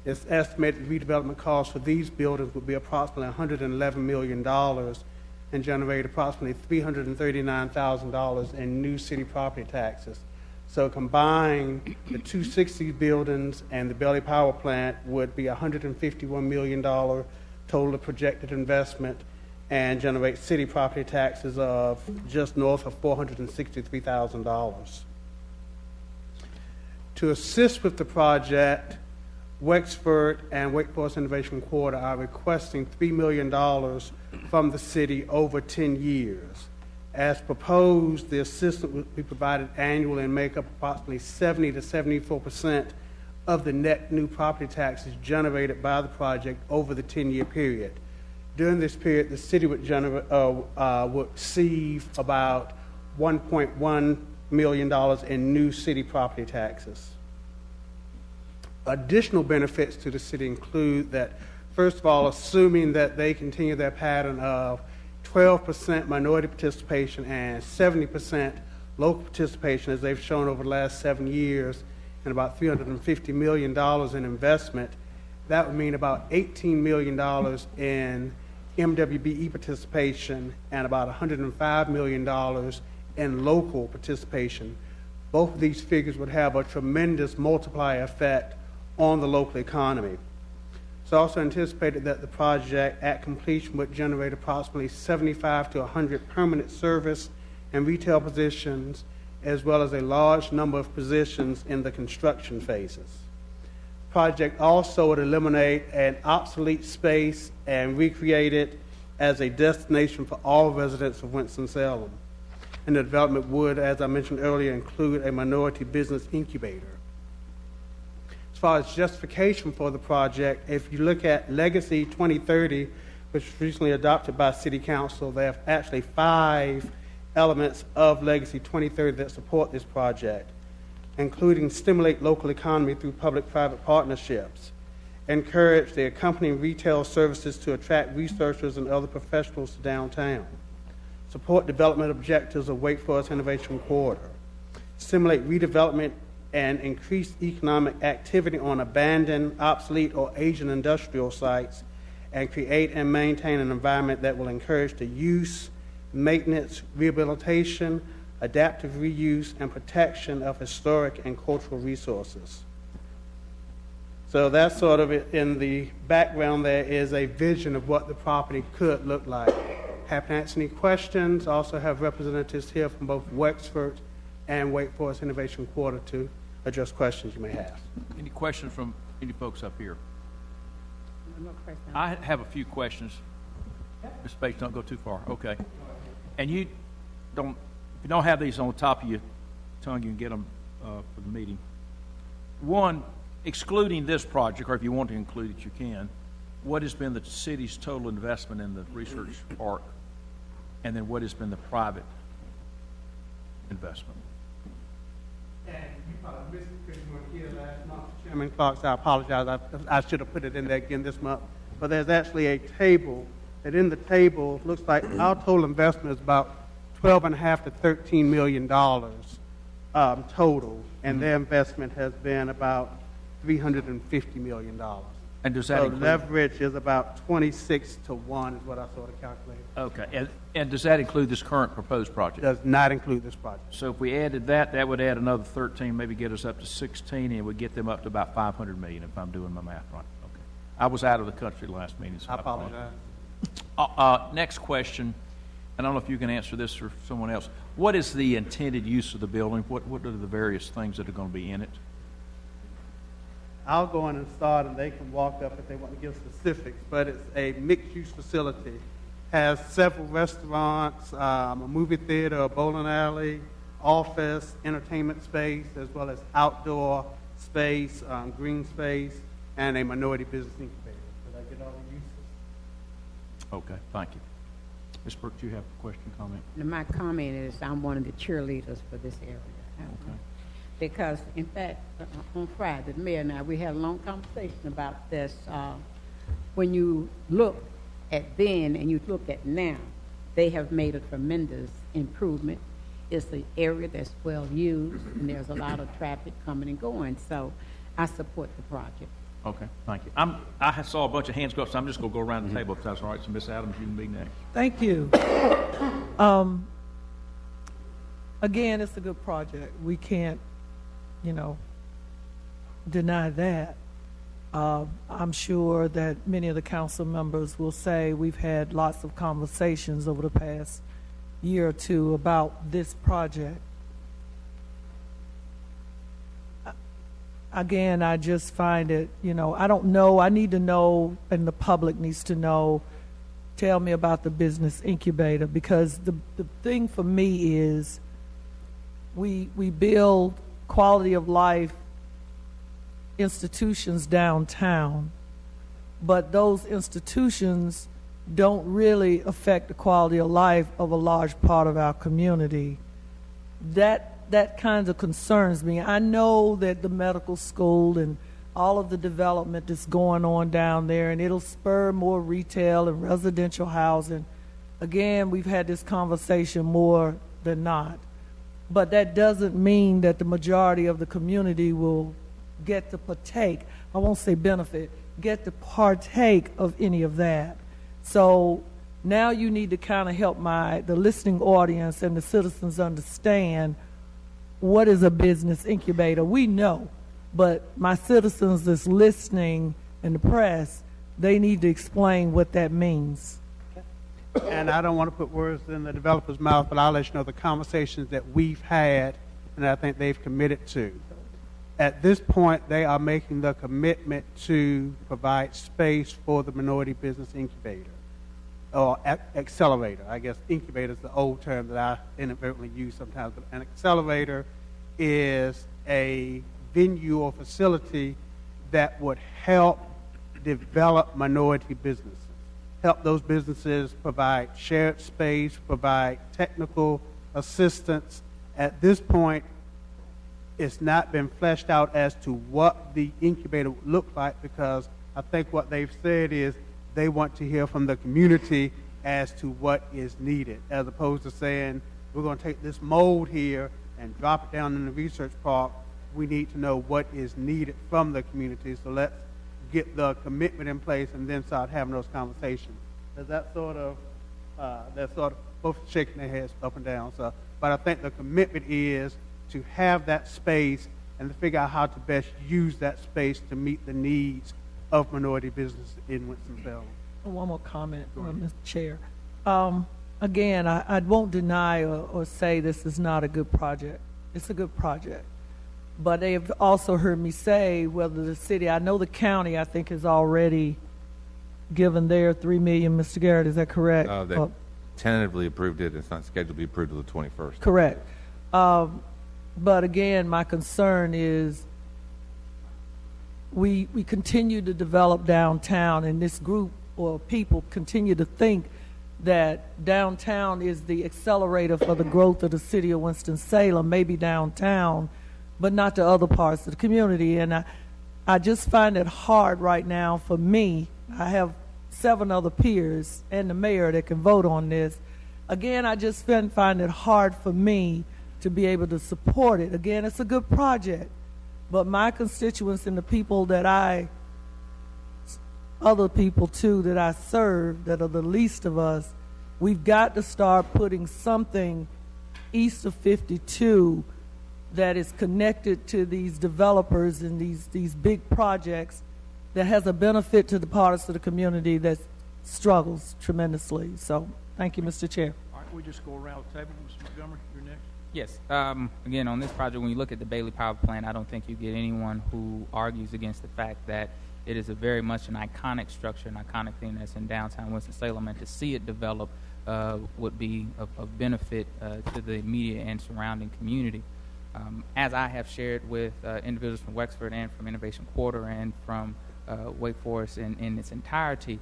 It's estimated redevelopment costs for these buildings would be approximately $111 million and generate approximately $339,000 in new city property taxes. So combined, the 260 buildings and the Bailey Power Plant would be $151 million total projected investment and generate city property taxes of just north of $463,000. To assist with the project, Wexford and Wake Forest Innovation Quarter are requesting $3 million from the city over 10 years. As proposed, the assistance would be provided annually and make up approximately 70 to 74% of the net new property taxes generated by the project over the 10-year period. During this period, the city would receive about $1.1 million in new city property taxes. Additional benefits to the city include that, first of all, assuming that they continue their pattern of 12% minority participation and 70% local participation, as they've shown over the last 7 years, and about $350 million in investment, that would mean about $18 million in MWBE participation and about $105 million in local participation. Both of these figures would have a tremendous multiplier effect on the local economy. It's also anticipated that the project at completion would generate approximately 75 to 100 permanent service and retail positions, as well as a large number of positions in the construction phases. The project also would eliminate an obsolete space and recreate it as a destination for all residents of Winston-Salem. And the development would, as I mentioned earlier, include a minority business incubator. As far as justification for the project, if you look at Legacy 2030, which was recently adopted by City Council, there are actually 5 elements of Legacy 2030 that support this project, including stimulate local economy through public-private partnerships, encourage the accompanying retail services to attract researchers and other professionals to downtown, support development objectives of Wake Forest Innovation Quarter, stimulate redevelopment and increase economic activity on abandoned, obsolete, or aging industrial sites, and create and maintain an environment that will encourage the use, maintenance, rehabilitation, adaptive reuse, and protection of historic and cultural resources. So that's sort of it. In the background there is a vision of what the property could look like. Happy to answer any questions. Also have representatives here from both Wexford and Wake Forest Innovation Quarter to address questions you may have. Any questions from any folks up here? No question. I have a few questions. Ms. Bates, don't go too far. Okay. And if you don't have these on the top of your tongue, you can get them for the meeting. One, excluding this project, or if you want to include it, you can. What has been the city's total investment in the research park? And then what has been the private investment? And you probably missed it because you weren't here last month, Chairman Clark, so I apologize. I should have put it in there again this month. But there's actually a table, and in the table, looks like our total investment is about $12.5 to $13 million total, and their investment has been about $350 million. And does that so include leverage is about 26 to 1 is what I sort of calculated. Okay. And does that include this current proposed project? Does not include this project. So if we added that, that would add another 13, maybe get us up to 16, and it would get them up to about $500 million, if I'm doing my math right. Okay. I was out of the country last meeting, so I apologize. Next question, and I don't know if you can answer this or someone else. What is the intended use of the building? What are the various things that are going to be in it? I'll go in and start, and they can walk up if they want to give specifics, but it's a mixed-use facility. Has several restaurants, a movie theater, a bowling alley, office, entertainment space, as well as outdoor space, green space, and a minority business incubator. Did I get all the uses? Okay, thank you. Ms. Burke, do you have a question, comment? My comment is I'm one of the cheerleaders for this area. Okay. Because, in fact, on Friday, the mayor and I, we had a long conversation about this. When you look at then and you look at now, they have made a tremendous improvement. It's an area that's well used, and there's a lot of traffic coming and going. So I support the project. Okay, thank you. I saw a bunch of hands go up, so I'm just going to go around the table if that's all right. So, Ms. Adams, you can be next. Thank you. Again, it's a good project. We can't, deny that. I'm sure that many of the council members will say we've had lots of conversations over the past year or two about this project. Again, I just find it, I don't know. I need to know, and the public needs to know. Tell me about the business incubator, because the thing for me is we build quality of life institutions downtown, but those institutions don't really affect the quality of life of a large part of our community. That kind of concerns me. I know that the medical school and all of the development that's going on down there, and it'll spur more retail and residential housing. Again, we've had this conversation more than not. But that doesn't mean that the majority of the community will get to partake, I won't say benefit, get to partake of any of that. So now you need to kind of help the listening audience and the citizens understand what is a business incubator. We know, but my citizens that's listening and the press, they need to explain what that means. And I don't want to put words in the developer's mouth, but I'll let you know the conversations that we've had and I think they've committed to. At this point, they are making the commitment to provide space for the minority business incubator, or accelerator. I guess incubator is the old term that I inadvertently use sometimes. But an accelerator is a venue or facility that would help develop minority businesses, help those businesses provide shared space, provide technical assistance. At this point, it's not been fleshed out as to what the incubator would look like, because I think what they've said is they want to hear from the community as to what is needed, as opposed to saying, we're going to take this mold here and drop it down in the research park. We need to know what is needed from the community. So let's get the commitment in place and then start having those conversations. Does that sort of, both shaking their heads up and down. So, but I think the commitment is to have that space and to figure out how to best use that space to meet the needs of minority business in Winston-Salem. One more comment, Mr. Chair. Again, I won't deny or say this is not a good project. It's a good project. But they have also heard me say whether the city, I know the county, I think, has already given their $3 million. Mr. Garrett, is that correct? They tentatively approved it. It's not scheduled to be approved until the 21st. Correct. But again, my concern is we continue to develop downtown, and this group or people continue to think that downtown is the accelerator for the growth of the city of Winston-Salem, maybe downtown, but not to other parts of the community. And I just find it hard right now for me. I have 7 other peers and the mayor that can vote on this. Again, I just find it hard for me to be able to support it. Again, it's a good project, but my constituents and the people that other people too that I serve that are the least of us, we've got to start putting something east of 52 that is connected to these developers and these big projects that has a benefit to the parts of the community that struggles tremendously. So thank you, Mr. Chair. All right, we just go around the table. Mr. Montgomery, you're next. Yes. Again, on this project, when you look at the Bailey Power Plant, I don't think you get anyone who argues against the fact that it is a very much an iconic structure, an iconic thing that's in downtown Winston-Salem, and to see it develop would be of benefit to the immediate and surrounding community. As I have shared with individuals from Wexford and from Innovation Quarter and from Wake Forest in its entirety,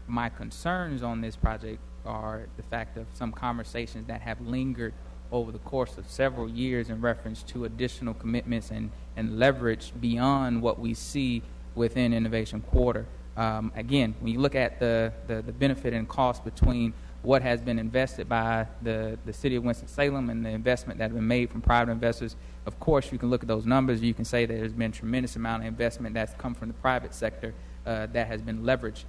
my concerns on this project are the fact of some conversations that have lingered over the course of several years in reference to additional commitments and leverage beyond what we see within Innovation Quarter. Again, when you look at the benefit and cost between what has been invested by the city of Winston-Salem and the investment that has been made from private investors. Of course, you can look at those numbers. You can say that there's been a tremendous amount of investment that's come from the private sector that has been leveraged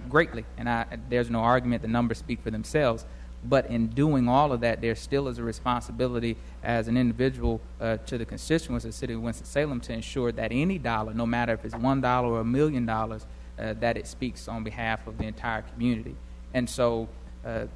greatly. And there's no argument. The numbers speak for themselves. But in doing all of that, there still is a responsibility as an individual to the constituents of the city of Winston-Salem to ensure that any dollar, no matter if it's $1 or $1 million, that it speaks on behalf of the entire community. And so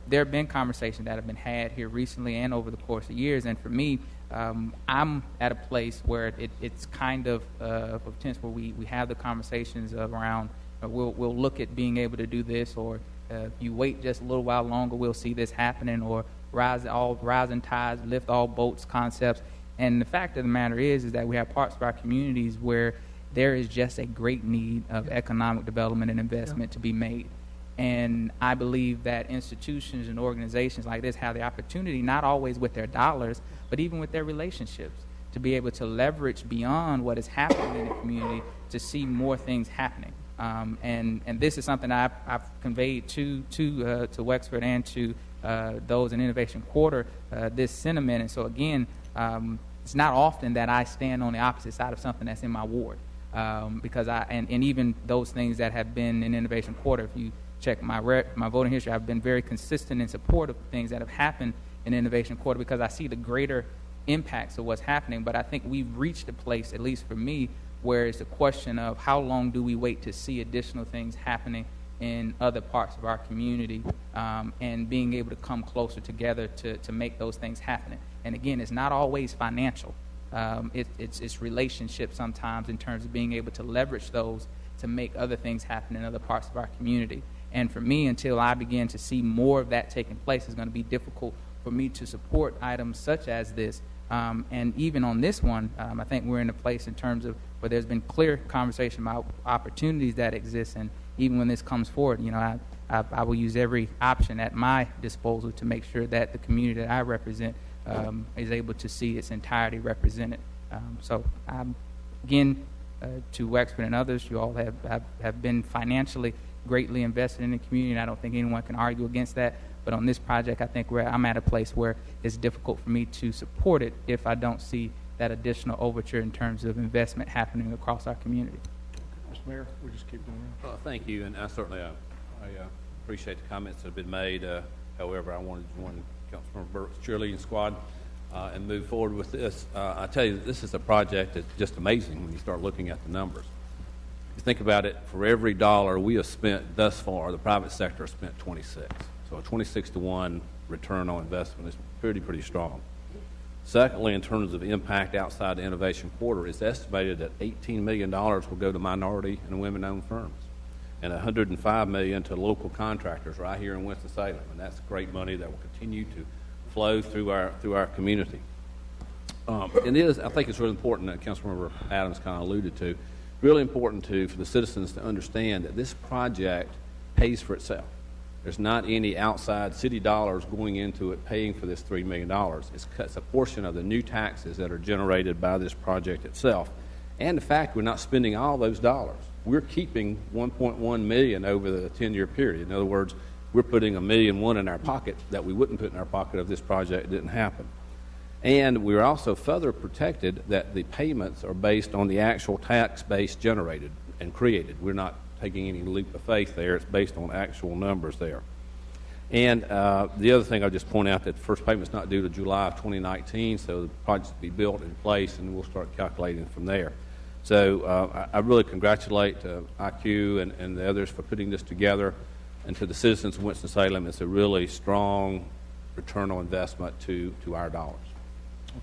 there have been conversations that have been had here recently and over the course of years. And for me, I'm at a place where it's kind of a tense where we have the conversations around we'll look at being able to do this, or if you wait just a little while longer, we'll see this happening, or rising tides lift all boats concepts. And the fact of the matter is that we have parts of our communities where there is just a great need of economic development and investment to be made. And I believe that institutions and organizations like this have the opportunity, not always with their dollars, but even with their relationships, to be able to leverage beyond what is happening in the community to see more things happening. And this is something I've conveyed to Wexford and to those in Innovation Quarter, this sentiment. And so again, it's not often that I stand on the opposite side of something that's in my ward, because and even those things that have been in Innovation Quarter, if you check my voting history, I've been very consistent in support of things that have happened in Innovation Quarter because I see the greater impacts of what's happening. But I think we've reached a place, at least for me, where it's a question of how long do we wait to see additional things happening in other parts of our community, and being able to come closer together to make those things happen. And again, it's not always financial. It's relationships sometimes in terms of being able to leverage those to make other things happen in other parts of our community. And for me, until I begin to see more of that taking place, it's going to be difficult for me to support items such as this. And even on this one, I think we're in a place in terms of where there's been clear conversation about opportunities that exist. And even when this comes forward, I will use every option at my disposal to make sure that the community that I represent is able to see its entirety represented. So again, to Wexford and others, you all have been financially greatly invested in the community, and I don't think anyone can argue against that. But on this project, I think I'm at a place where it's difficult for me to support it if I don't see that additional overture in terms of investment happening across our community. Mr. Mayor, we'll just keep going. Thank you, and I certainly I appreciate the comments that have been made. However, I wanted to join Councilmember Burke's cheerleading squad and move forward with this. I tell you, this is a project that's just amazing when you start looking at the numbers. If you think about it, for every dollar we have spent thus far, the private sector has spent 26. So a 26-to-1 return on investment is pretty strong. Secondly, in terms of impact outside the Innovation Quarter, it's estimated that $18 million will go to minority and women-owned firms, and $105 million to local contractors right here in Winston-Salem, and that's great money that will continue to flow through our community. I think it's really important that Councilmember Adams kind of alluded to, really important for the citizens to understand that this project pays for itself. There's not any outside city dollars going into it paying for this $3 million. It's a portion of the new taxes that are generated by this project itself. And the fact we're not spending all those dollars. We're keeping $1.1 million over the 10-year period. In other words, we're putting $1.1 million in our pocket that we wouldn't put in our pocket if this project didn't happen. And we're also further protected that the payments are based on the actual tax base generated and created. We're not taking any leap of faith there. It's based on actual numbers there. And the other thing I'll just point out that the first payment's not due to July of 2019, so the project will be built in place, and we'll start calculating from there. So I really congratulate IQ and the others for putting this together, and to the citizens of Winston-Salem, it's a really strong return on investment to our dollars.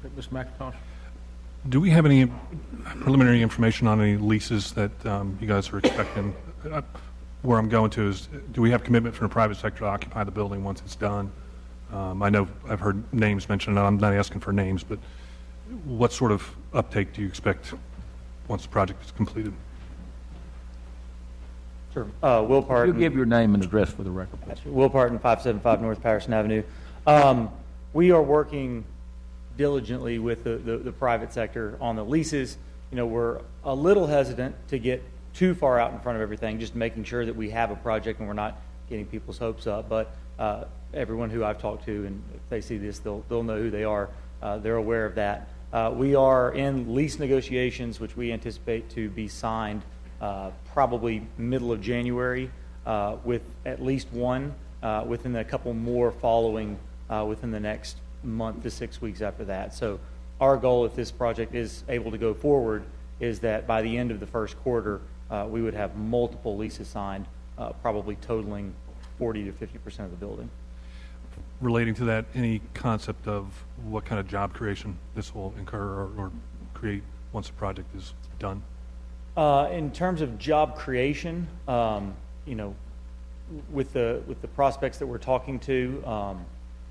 Okay, Ms. McIntosh. Do we have any preliminary information on any leases that you guys are expecting? Where I'm going to is, do we have commitment from the private sector to occupy the building once it's done? I know I've heard names mentioned. I'm not asking for names, but what sort of uptake do you expect once the project is completed? Sure. Will Parton. You give your name and address for the record, please. Will Parton, 575 North Patterson Avenue. We are working diligently with the private sector on the leases. We're a little hesitant to get too far out in front of everything, just making sure that we have a project and we're not getting people's hopes up. But everyone who I've talked to, and if they see this, they'll know who they are. They're aware of that. We are in lease negotiations, which we anticipate to be signed probably middle of January, with at least one, within a couple more following within the next month to 6 weeks after that. So our goal, if this project is able to go forward, is that by the end of the first quarter, we would have multiple leases signed, probably totaling 40 to 50% of the building. Relating to that, any concept of what kind of job creation this will incur or create once the project is done? In terms of job creation, with the prospects that we're talking to,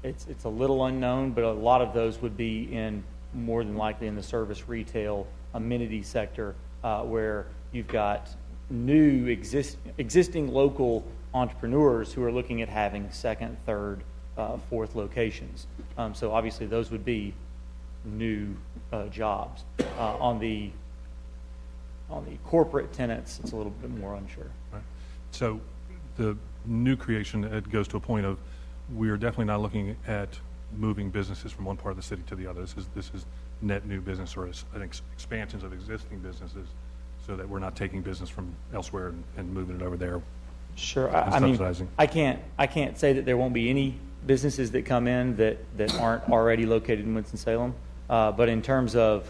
it's a little unknown, but a lot of those would be in more than likely in the service, retail, amenity sector, where you've got new existing local entrepreneurs who are looking at having second, third, fourth locations. So obviously those would be new jobs. On the corporate tenants, it's a little bit more unsure. Right. So the new creation, it goes to a point of we are definitely not looking at moving businesses from one part of the city to the other. This is net new business or expansions of existing businesses, so that we're not taking business from elsewhere and moving it over there. Sure. I mean, I can't say that there won't be any businesses that come in that aren't already located in Winston-Salem. But in terms of,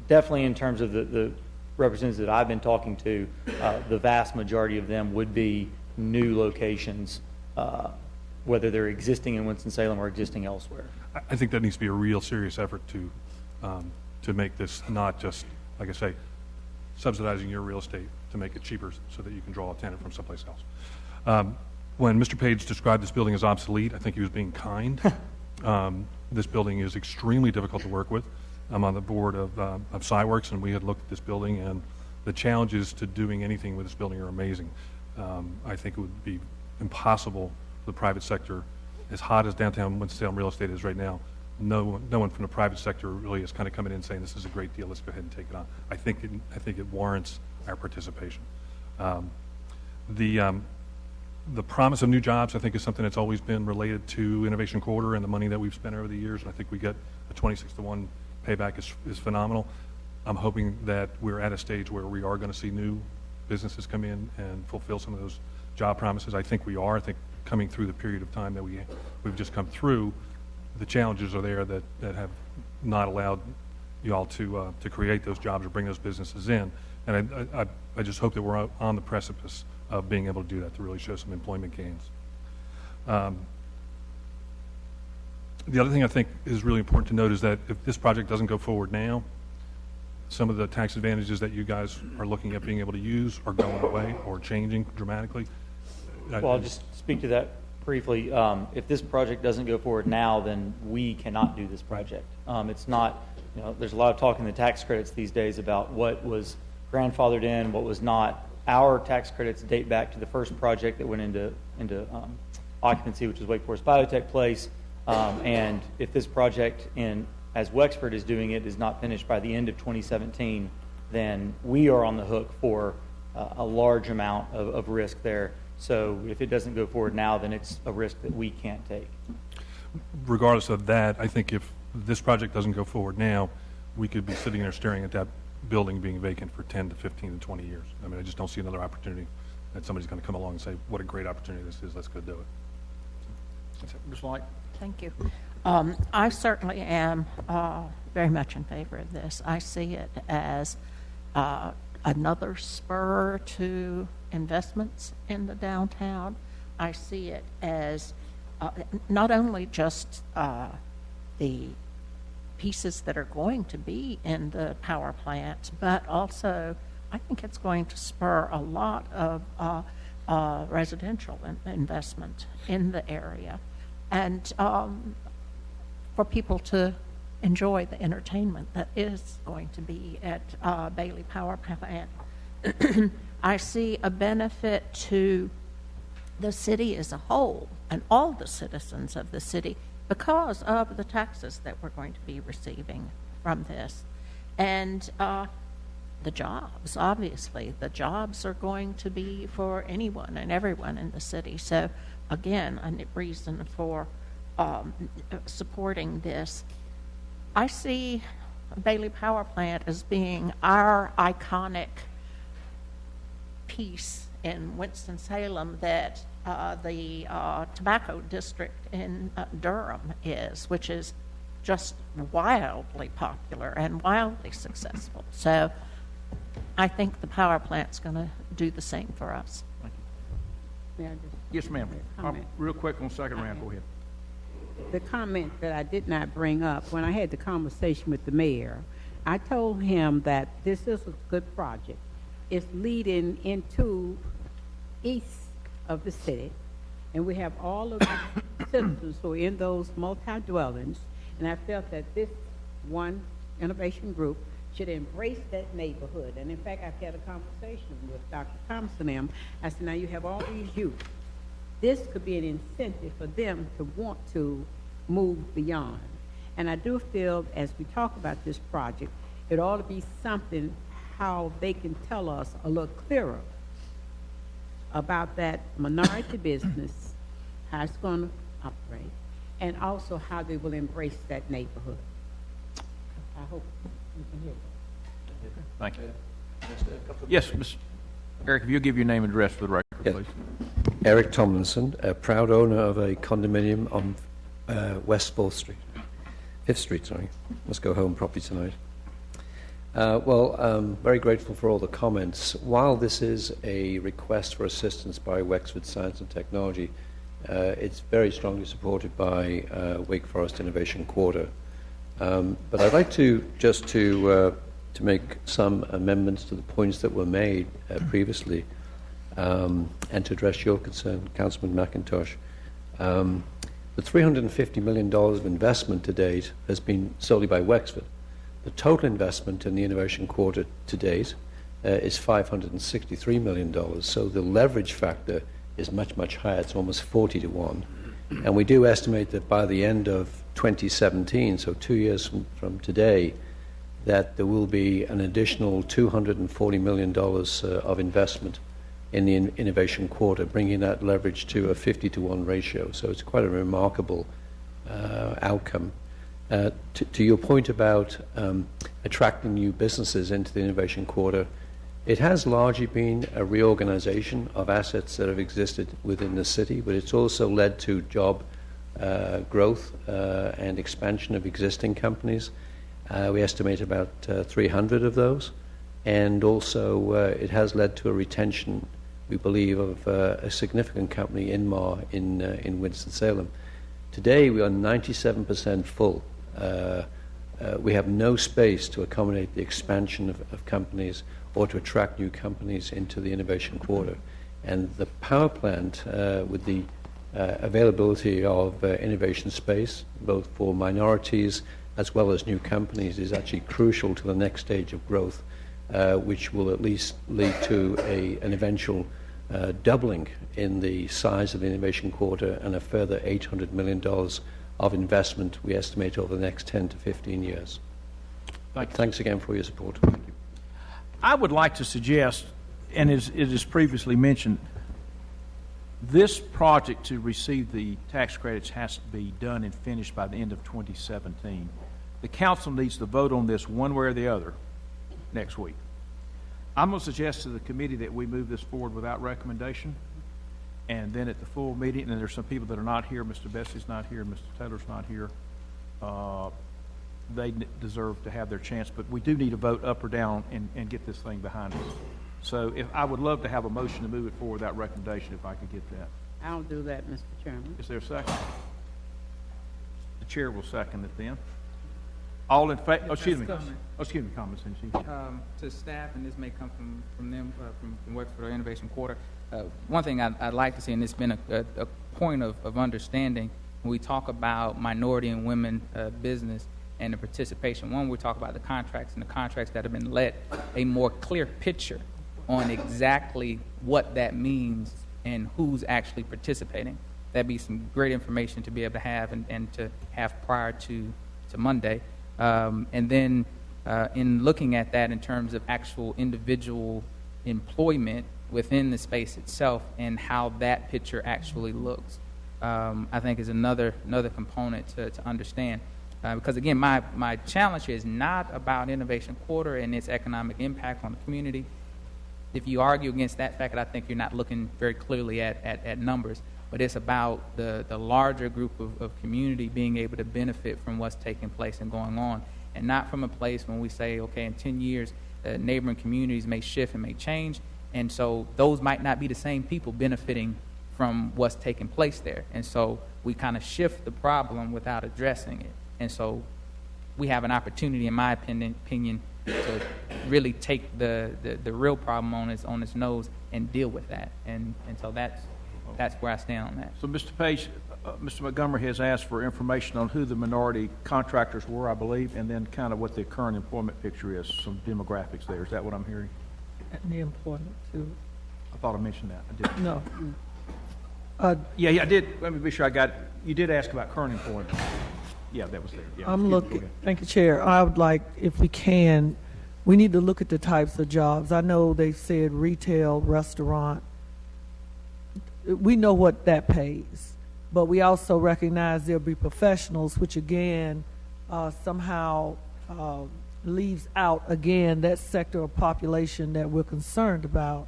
definitely in terms of the representatives that I've been talking to, the vast majority of them would be new locations, whether they're existing in Winston-Salem or existing elsewhere. I think that needs to be a real serious effort to make this not just, like I say, subsidizing your real estate to make it cheaper so that you can draw a tenant from someplace else. When Mr. Page described this building as obsolete, I think he was being kind. This building is extremely difficult to work with. I'm on the board of SciWorks, and we had looked at this building, and the challenges to doing anything with this building are amazing. I think it would be impossible for the private sector, as hot as downtown Winston-Salem real estate is right now. No one from the private sector really is kind of coming in and saying this is a great deal. Let's go ahead and take it on. I think it warrants our participation. The promise of new jobs, I think, is something that's always been related to Innovation Quarter and the money that we've spent over the years. And I think we get a 26-to-1 payback is phenomenal. I'm hoping that we're at a stage where we are going to see new businesses come in and fulfill some of those job promises. I think we are. I think coming through the period of time that we've just come through, the challenges are there that have not allowed you all to create those jobs or bring those businesses in. And I just hope that we're on the precipice of being able to do that, to really show some employment gains. The other thing I think is really important to note is that if this project doesn't go forward now, some of the tax advantages that you guys are looking at being able to use are going away or changing dramatically. Well, I'll just speak to that briefly. If this project doesn't go forward now, then we cannot do this project. It's not, there's a lot of talk in the tax credits these days about what was grandfathered in, what was not. Our tax credits date back to the first project that went into occupancy, which is Wake Forest Biotech Place. And if this project, as Wexford is doing it, is not finished by the end of 2017, then we are on the hook for a large amount of risk there. So if it doesn't go forward now, then it's a risk that we can't take. Regardless of that, I think if this project doesn't go forward now, we could be sitting there staring at that building being vacant for 10 to 15 to 20 years. I mean, I just don't see another opportunity that somebody's going to come along and say, what a great opportunity this is, let's go do it. That's it. Ms. Light? Thank you. I certainly am very much in favor of this. I see it as another spur to investments in the downtown. I see it as not only just the pieces that are going to be in the power plant, but also I think it's going to spur a lot of residential investment in the area, and for people to enjoy the entertainment that is going to be at Bailey Power Plant. I see a benefit to the city as a whole and all the citizens of the city because of the taxes that we're going to be receiving from this. And the jobs, obviously. The jobs are going to be for anyone and everyone in the city. So again, a reason for supporting this. I see Bailey Power Plant as being our iconic piece in Winston-Salem that the tobacco district in Durham is, which is just wildly popular and wildly successful. So I think the power plant's going to do the same for us. May I just Yes, ma'am. comment? Real quick on second round, go ahead. The comment that I did not bring up, when I had the conversation with the mayor, I told him that this is a good project. It's leading into east of the city, and we have all of the citizens who are in those multi-dwellings, and I felt that this one innovation group should embrace that neighborhood. And in fact, I've had a conversation with Dr. Thompson and I said, now you have all these youth. This could be an incentive for them to want to move beyond. And I do feel, as we talk about this project, it ought to be something how they can tell us a little clearer about that minority business, how it's going to operate, and also how they will embrace that neighborhood. I hope you can hear that. Thank you. Yes, Ms. Eric, if you'll give your name and address for the record, Yes. please. Eric Tomlinson, a proud owner of a condominium on West 4th Street. 5th Street, sorry. Must go home properly tonight. Very grateful for all the comments. While this is a request for assistance by Wexford Science and Technology, it's very strongly supported by Wake Forest Innovation Quarter. But I'd like to make some amendments to the points that were made previously, and to address your concern, Councilman McIntosh. The $350 million of investment to date has been solely by Wexford. The total investment in the Innovation Quarter to date is $563 million, so the leverage factor is much, much higher. It's almost 40 to 1. And we do estimate that by the end of 2017, so 2 years from today, that there will be an additional $240 million of investment in the Innovation Quarter, bringing that leverage to a 50 to 1 ratio. So it's quite a remarkable outcome. To your point about attracting new businesses into the Innovation Quarter, it has largely been a reorganization of assets that have existed within the city, but it's also led to job growth and expansion of existing companies. We estimate about 300 of those, and also it has led to a retention, we believe, of a significant company, Inmar, in Winston-Salem. Today we are 97% full. We have no space to accommodate the expansion of companies or to attract new companies into the Innovation Quarter. And the power plant, with the availability of innovation space, both for minorities as well as new companies, is actually crucial to the next stage of growth, which will at least lead to an eventual doubling in the size of the Innovation Quarter and a further $800 million of investment, we estimate, over the next 10 to 15 years. Thanks again for your support. I would like to suggest, and it is previously mentioned, this project to receive the tax credits has to be done and finished by the end of 2017. The council needs to vote on this one way or the other next week. I'm going to suggest to the committee that we move this forward without recommendation, and then at the full meeting, and there's some people that are not here, Mr. Bessie's not here, Mr. Taylor's not here, they deserve to have their chance, but we do need a vote up or down and get this thing behind us. So I would love to have a motion to move it forward without recommendation if I could get that. I'll do that, Mr. Chairman. Is there a second? The chair will second it then. All in favor? Excuse me, comments. To staff, and this may come from them, from Wexford or Innovation Quarter. One thing I'd like to see, and it's been a point of understanding when we talk about minority and women business and the participation. One, we talk about the contracts and the contracts that have been let, a more clear picture on exactly what that means and who's actually participating. That'd be some great information to be able to have and to have prior to Monday. And then in looking at that in terms of actual individual employment, within the space itself and how that picture actually looks, I think is another component to understand. Because again, my challenge is not about Innovation Quarter and its economic impact on the community. If you argue against that fact, I think you're not looking very clearly at numbers. But it's about the larger group of community being able to benefit from what's taking place and going on, and not from a place when we say, okay, in 10 years, neighboring communities may shift and may change, and so those might not be the same people benefiting from what's taking place there. And so we kind of shift the problem without addressing it. And so we have an opportunity, in my opinion, to really take the real problem on its nose and deal with that. And so that's where I stand on that. So, Mr. Page, Mr. Montgomery has asked for information on who the minority contractors were, I believe, and then kind of what the current employment picture is, some demographics there. Is that what I'm hearing? And the employment, too. I thought I mentioned that. I didn't. No. Yeah, I did. Let me be sure I got it. You did ask about current employment. Yeah, that was there. Yeah, I'm looking. Thank you, Chair. I would like, if we can, we need to look at the types of jobs. I know they said retail, restaurant. We know what that pays, but we also recognize there'll be professionals, which again somehow leaves out again that sector of population that we're concerned about.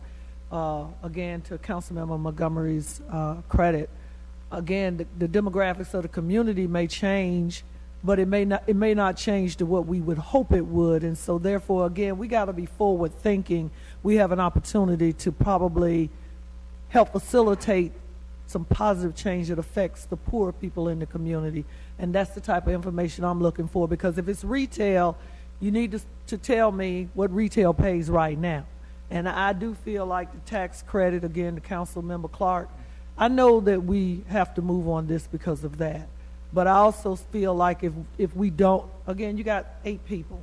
Again, to Councilmember Montgomery's credit, again, the demographics of the community may change, but it may not change to what we would hope it would. And so therefore, again, we got to be forward thinking. We have an opportunity to probably help facilitate some positive change that affects the poor people in the community. And that's the type of information I'm looking for, because if it's retail, you need to tell me what retail pays right now. And I do feel like the tax credit, again, to Councilmember Clark, I know that we have to move on this because of that. But I also feel like if we don't, again, you got 8 people.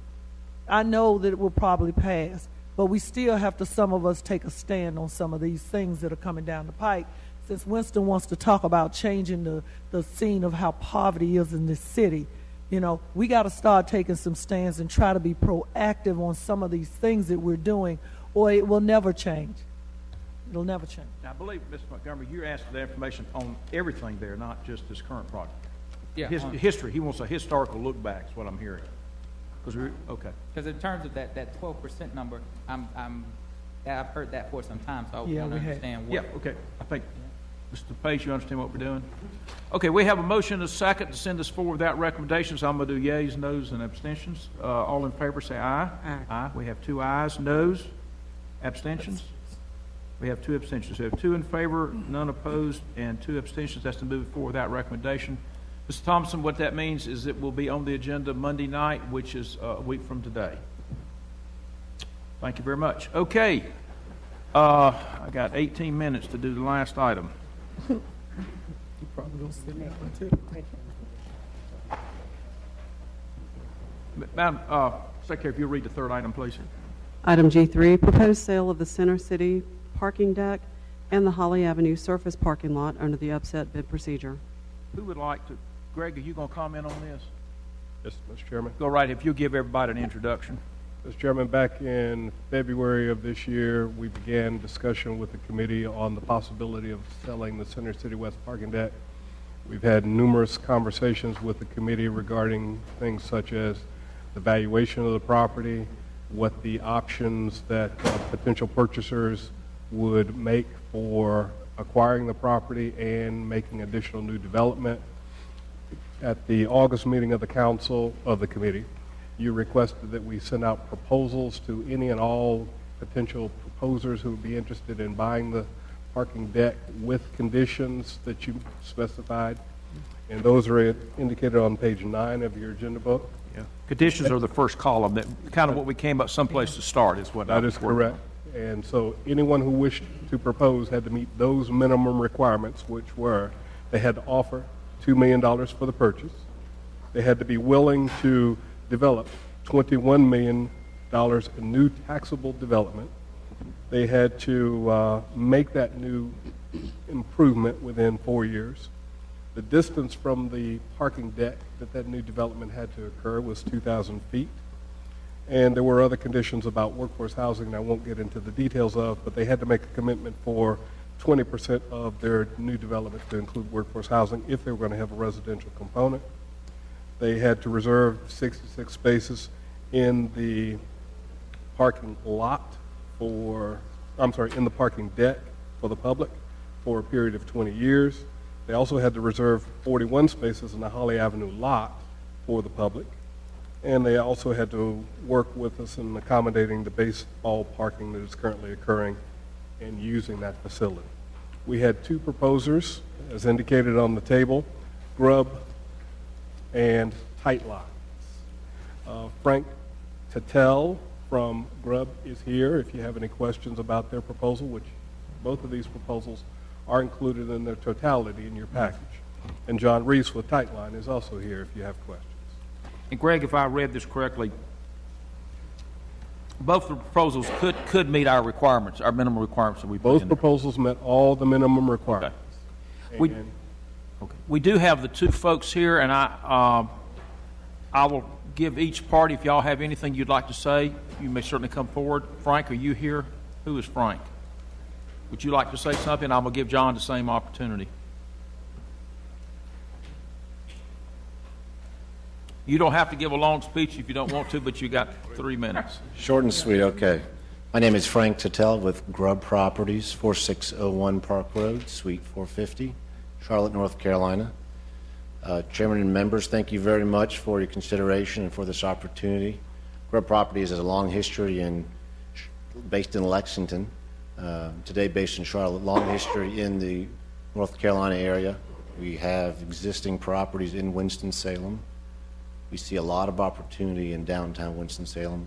I know that it will probably pass, but we still have to, some of us, take a stand on some of these things that are coming down the pike. Since Winston wants to talk about changing the scene of how poverty is in this city, you know, we got to start taking some stands and try to be proactive on some of these things that we're doing, or it will never change. It'll never change. Now, I believe, Mr. Montgomery, you're asking the information on everything there, not just this current project. Yeah. History. He wants a historical look back, is what I'm hearing. Okay. Because in terms of that 12% number, I've heard that for some time, so I want to understand what. Yeah, okay. I think, Mr. Page, you understand what we're doing? Okay, we have a motion and a second to send this forward without recommendations. I'm going to do yeas, noes, and abstentions. All in favor say aye. Aye. Aye. We have 2 ayes, noes, abstentions. We have 2 abstentions. We have 2 in favor, none opposed, and 2 abstentions. That's to move it forward without recommendation. Mr. Thompson, what that means is it will be on the agenda Monday night, which is a week from today. Thank you very much. Okay. I got 18 minutes to do the last item. You probably don't see that one too. Madam Secretary, if you'll read the 3rd item, please. Item G3, proposed sale of the Center City parking deck and the Holly Avenue surface parking lot under the upset bid procedure. Who would like to? Greg, are you going to comment on this? Yes, Mr. Chairman. Go right. If you'll give everybody an introduction. Mr. Chairman, back in February of this year, we began discussion with the committee on the possibility of selling the Center City West parking deck. We've had numerous conversations with the committee regarding things such as the valuation of the property, what the options that potential purchasers would make for acquiring the property and making additional new development. At the August meeting of the council, of the committee, you requested that we send out proposals to any and all potential proposers who would be interested in buying the parking deck with conditions that you specified. And those are indicated on page 9 of your agenda book. Yeah. Conditions are the first column. That kind of what we came up someplace to start is what. That is correct. And so anyone who wished to propose had to meet those minimum requirements, which were they had to offer $2 million for the purchase. They had to be willing to develop $21 million in new taxable development. They had to make that new improvement within 4 years. The distance from the parking deck that new development had to occur was 2,000 feet. And there were other conditions about workforce housing that I won't get into the details of, but they had to make a commitment for 20% of their new development to include workforce housing if they were going to have a residential component. They had to reserve 66 spaces in the parking lot in the parking deck for the public for a period of 20 years. They also had to reserve 41 spaces in the Holly Avenue lot for the public. And they also had to work with us in accommodating the baseball parking that is currently occurring and using that facility. We had two proposers, as indicated on the table, Grubb and Tightline. Frank Tattel from Grubb is here if you have any questions about their proposal, which both of these proposals are included in their totality in your package. And John Reese with Tightline is also here if you have questions. And Greg, if I read this correctly, both the proposals could meet our requirements, our minimum requirements that we put in there. Both proposals met all the minimum requirements. Okay. We do have the two folks here, and I will give each party, if y'all have anything you'd like to say, you may certainly come forward. Frank, are you here? Who is Frank? Would you like to say something? I'm going to give John the same opportunity. You don't have to give a long speech if you don't want to, but you got 3 minutes. Short and sweet, okay. My name is Frank Tattel with Grubb Properties, 4601 Park Road, Suite 450, Charlotte, North Carolina. Chairman and members, thank you very much for your consideration and for this opportunity. Grubb Properties has a long history based in Lexington, today based in Charlotte, long history in the North Carolina area. We have existing properties in Winston-Salem. We see a lot of opportunity in downtown Winston-Salem,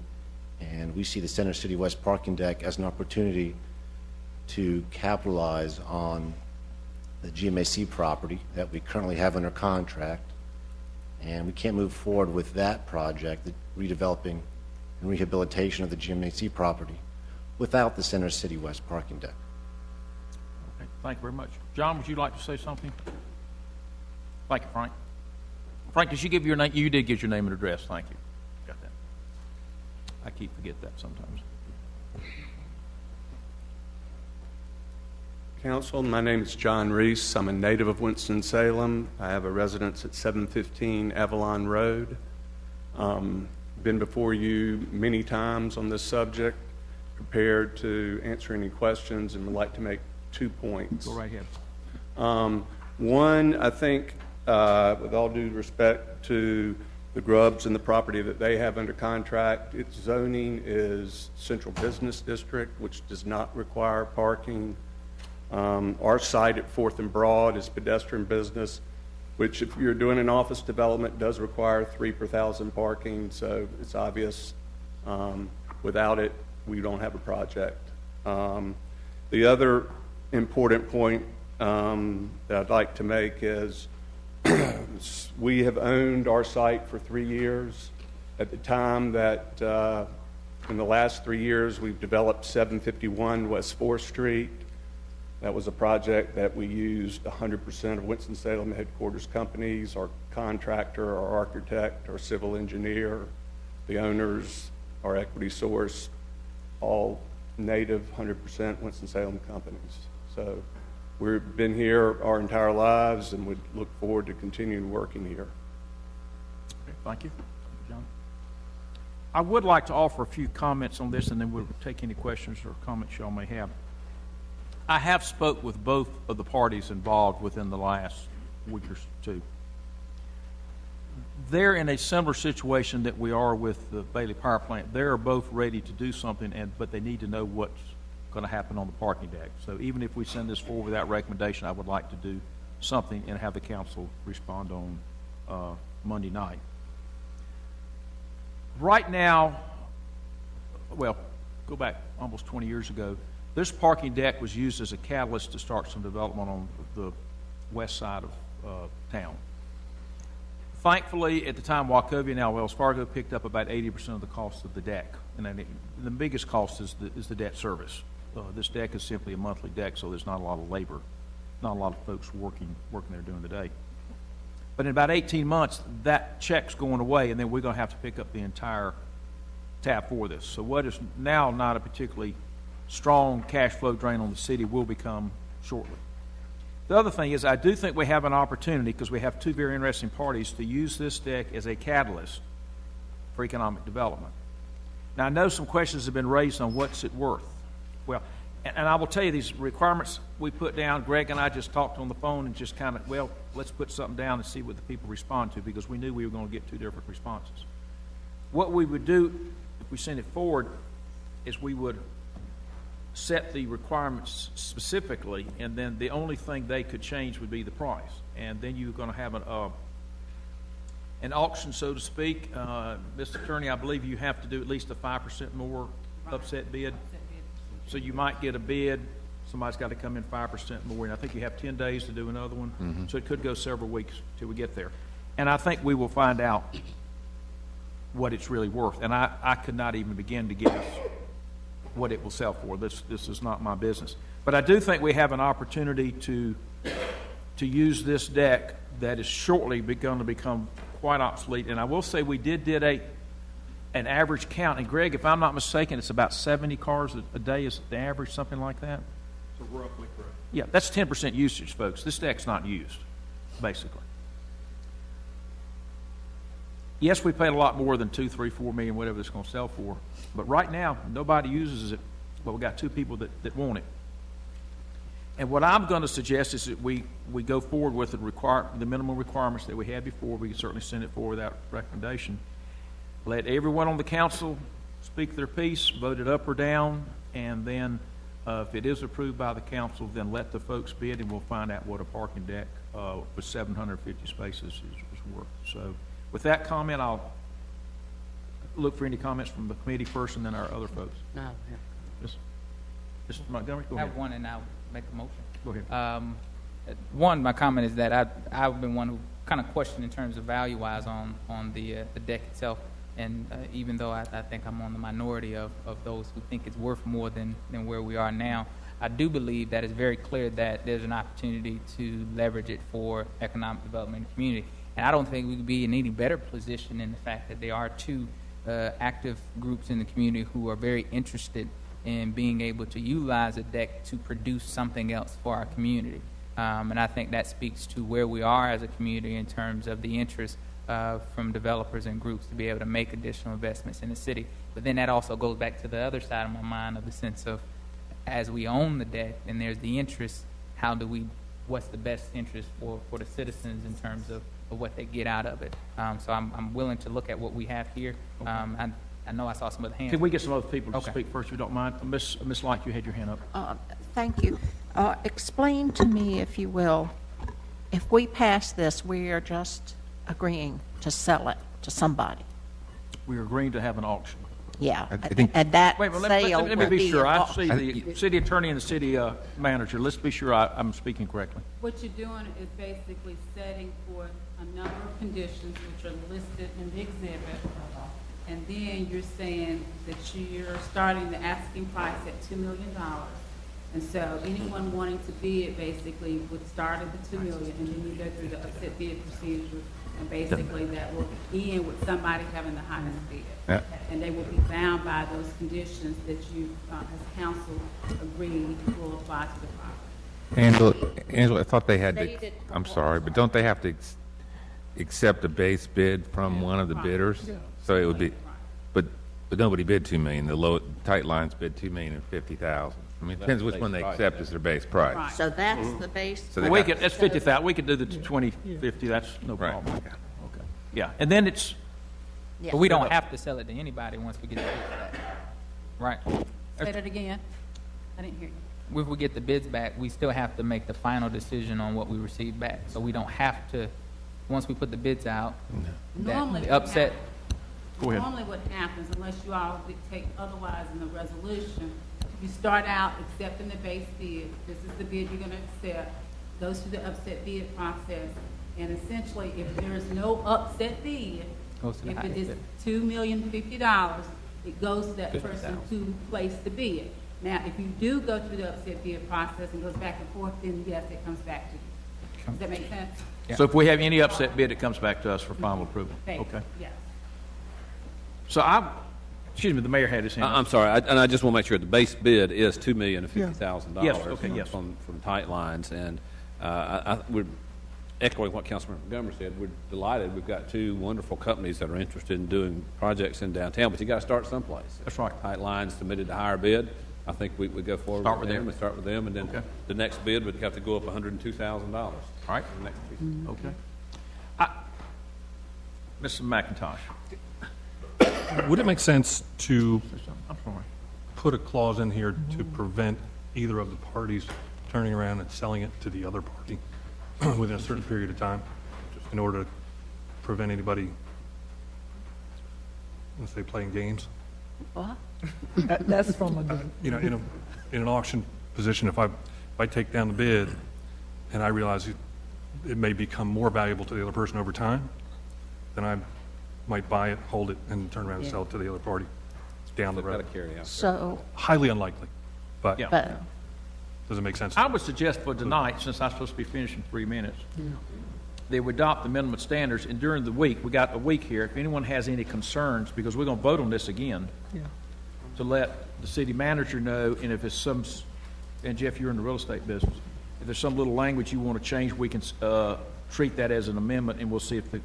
and we see the Center City West parking deck as an opportunity to capitalize on the GMAC property that we currently have under contract, and we can't move forward with that project, the redeveloping and rehabilitation of the GMAC property, without the Center City West parking deck. Okay, thank you very much. John, would you like to say something? Thank you, Frank. Frank, did you give your name? You did give your name and address. Thank you. Got that. I forget that sometimes. Council, my name is John Reese. I'm a native of Winston-Salem. I have a residence at 715 Avalon Road. Been before you many times on this subject, prepared to answer any questions, and would like to make 2 points. Go right ahead. One, I think, with all due respect to the Grubbs and the property that they have under contract, its zoning is Central Business District, which does not require parking. Our site at 4th and Broad is pedestrian business, which if you're doing an office development does require 3 per 1,000 parking, so it's obvious. Without it, we don't have a project. The other important point that I'd like to make is we have owned our site for 3 years. At the time that, in the last 3 years, we've developed 751 West 4th Street. That was a project that we used 100% of Winston-Salem headquarters companies, our contractor, our architect, our civil engineer, the owners, our equity source, all native 100% Winston-Salem companies. So we've been here our entire lives and would look forward to continuing working here. Okay, thank you. John. I would like to offer a few comments on this, and then we'll take any questions or comments y'all may have. I have spoke with both of the parties involved within the last week or two. They're in a similar situation that we are with the Bailey Power Plant. They're both ready to do something, but they need to know what's going to happen on the parking deck. So even if we send this forward without recommendation, I would like to do something and have the council respond on Monday night. Right now, well, go back almost 20 years ago, this parking deck was used as a catalyst to start some development on the west side of town. Thankfully, at the time, Wachovia, now Wells Fargo, picked up about 80% of the cost of the deck. And then the biggest cost is the debt service. This deck is simply a monthly deck, so there's not a lot of labor, not a lot of folks working there during the day. But in about 18 months, that check's going away, and then we're going to have to pick up the entire tap for this. So what is now not a particularly strong cash flow drain on the city will become shortly. The other thing is, I do think we have an opportunity, because we have two very interesting parties, to use this deck as a catalyst for economic development. Now, I know some questions have been raised on what's it worth. Well, and I will tell you, these requirements we put down, Greg and I just talked on the phone and just kind of, well, let's put something down and see what the people respond to, because we knew we were going to get two different responses. What we would do if we send it forward is we would set the requirements specifically, and then the only thing they could change would be the price. And then you're going to have an auction, so to speak. Mr. Attorney, I believe you have to do at least a 5% more upset bid. So you might get a bid, somebody's got to come in 5% more, and I think you have 10 days to do another one. Mm-hmm. So it could go several weeks till we get there. And I think we will find out what it's really worth. And I could not even begin to guess what it will sell for. This is not my business. But I do think we have an opportunity to use this deck that is shortly going to become quite obsolete. And I will say we did an average count. And Greg, if I'm not mistaken, it's about 70 cars a day is the average, something like that? So roughly correct. Yeah, that's 10% usage, folks. This deck's not used, basically. Yes, we paid a lot more than 2, 3, 4 million, whatever it's going to sell for. But right now, nobody uses it. But we got two people that want it. And what I'm going to suggest is that we go forward with the minimum requirements that we had before. We can certainly send it forward without recommendation. Let everyone on the council speak their piece, vote it up or down, and then if it is approved by the council, then let the folks bid, and we'll find out what a parking deck with 750 spaces is worth. So with that comment, I'll look for any comments from the committee first, and then our other folks. No, yeah. Mr. Montgomery, go I ahead. have one, and I'll make a motion. Go ahead. One, my comment is that I've been one who kind of questioned in terms of value-wise on the deck itself, and even though I think I'm on the minority of those who think it's worth more than where we are now, I do believe that it's very clear that there's an opportunity to leverage it for economic development in the community. And I don't think we could be in any better position in the fact that there are two active groups in the community who are very interested in being able to utilize a deck to produce something else for our community. And I think that speaks to where we are as a community in terms of the interest from developers and groups to be able to make additional investments in the city. But then that also goes back to the other side of my mind of the sense of, as we own the deck and there's the interest, what's the best interest for the citizens in terms of what they get out of it. So I'm willing to look at what we have here. Okay. I know I saw some other hands. Can we get some other people to speak first, if you don't mind? Miss Light, you had your hand up. Thank you. Explain to me, if you will, if we pass this, we are just agreeing to sell it to somebody. We're agreeing to have an auction. Yeah, I think, and that Wait, well, sale let me will be sure. I involved. see the city attorney and the city manager. Let's be sure I'm speaking correctly. What you're doing is basically setting forth a number of conditions which are listed in the exhibit, and then you're saying that you're starting the asking price at $2 million. And so anyone wanting to bid basically would start at the $2 million, and then you go through the upset bid procedure, and basically that will end with somebody having the highest bid. Yeah. And they will be bound by those conditions that you, as council, agreed will apply to the property. Angela, I thought they had to, I'm sorry, but don't they have to accept a base bid from one of the bidders? Yeah. So it would be, but nobody bid $2 million. The tight lines bid $2,050,000. I mean, it depends which one they accept as their base price. Right. So that's the base. So Well, that's 50,000. We could do the 2050. That's no problem. Right. Okay. Yeah, and then it's. Yes. But we don't have to sell it to anybody once we get the bids back. Right. Say that again. I didn't hear you. If we get the bids back, we still have to make the final decision on what we receive back. So we don't have to, once we put the bids out, Normally that what upset. Go ahead. Normally what happens, unless you all dictate otherwise in the resolution, you start out accepting the base bid. This is the bid you're going to accept. Goes through the upset bid process. And essentially, if there is no upset bid, Goes to the if it highest is bid. $2,050, it goes to that person who placed the bid. Now, if you do go through the upset bid process and goes back and forth, then yes, it comes back to you. Does that make sense? So if we have any upset bid, it comes back to us for final approval. Thank you. Okay. Yes. So Excuse me, the mayor had his hand up. I'm sorry, and I just want to make sure the base bid is $2,050,000 Yes, okay, yes. from Tight Lines, and we're echoing what Councilman Montgomery said. We're delighted. We've got two wonderful companies that are interested in doing projects in downtown, but you got to start someplace. That's right. Tight Lines submitted a higher bid. I think we go forward Start with with them them. and start with them, and then Okay. the next bid would have to go up $102,000. All right. The next piece. Okay. Mr. McIntosh. Would it make sense to I'm sorry. put a clause in here to prevent either of the parties turning around and selling it to the other party within a certain period of time, just in order to prevent anybody, let's say, playing games? What? That's from a, You know, in an auction position, if I take down the bid and I realize it may become more valuable to the other person over time, then I might buy it, hold it, and turn around and sell it to the other party down the road. So, Highly unlikely, but but does it make sense? I would suggest for tonight, since I'm supposed to be finished in 3 minutes, they would adopt the minimum standards, and during the week, we got a week here, if anyone has any concerns, because we're going to vote on this again, to let the city manager know, and if it's some, and Jeff, you're in the real estate business, if there's some little language you want to change, we can treat that as an amendment, and we'll see if the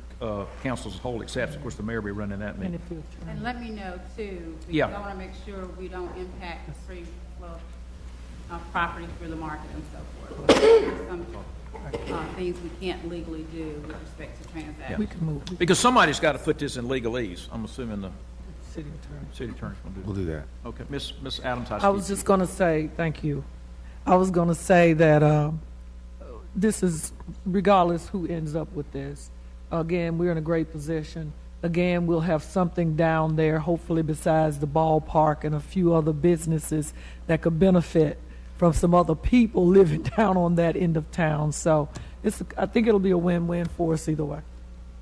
council as a whole accepts. Of course, the mayor will be running that meeting. And let me know too, because Yeah. I want to make sure we don't impact the free flow of property through the market and so forth. There's some things we can't legally do with respect to transactions. we can move. Because somebody's got to put this in legalese. I'm assuming the City attorney. city attorney's going to do it. We'll do that. Okay, Miss Adams, I was just going to say, thank you. I was going to say that this is, regardless who ends up with this, again, we're in a great position. Again, we'll have something down there, hopefully besides the ballpark and a few other businesses that could benefit from some other people living down on that end of town. So I think it'll be a win-win for us either way.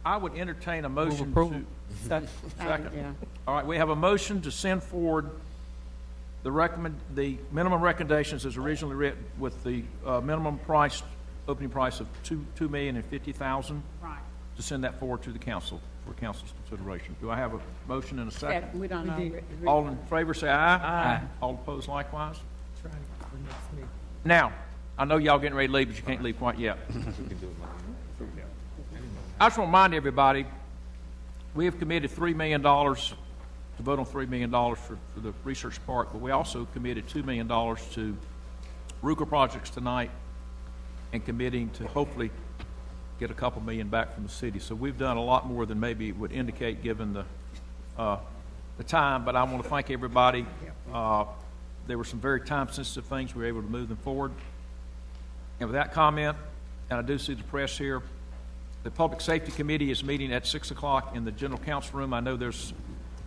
I would entertain a motion approval. to... Second. Second. Yeah. All right, we have a motion to send forward the minimum recommendations as originally written with the minimum price, opening price of $2,050,000 Right. to send that forward to the council for council's consideration. Do I have a motion and a second? We don't know. All in favor say aye. Aye. All opposed likewise. Now, I know y'all getting ready to leave, but you can't leave quite yet. I just want to remind everybody, we have committed $3 million to vote on $3 million for the research park, but we also committed $2 million to RUCA projects tonight and committing to hopefully get a couple million back from the city. So we've done a lot more than maybe it would indicate given the time, but I want to thank everybody. There were some very time-sensitive things. We were able to move them forward. And with that comment, and I do see the press here, the Public Safety Committee is meeting at 6 o'clock in the General Council Room. I know there's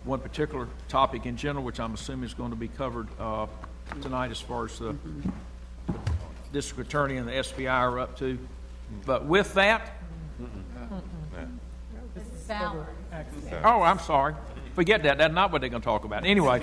one particular topic in general, which I'm assuming is going to be covered tonight as far as the district attorney and the SBI are up to. But with that, Salary. oh, I'm sorry. Forget that. That's not what they're going to talk about. Anyway,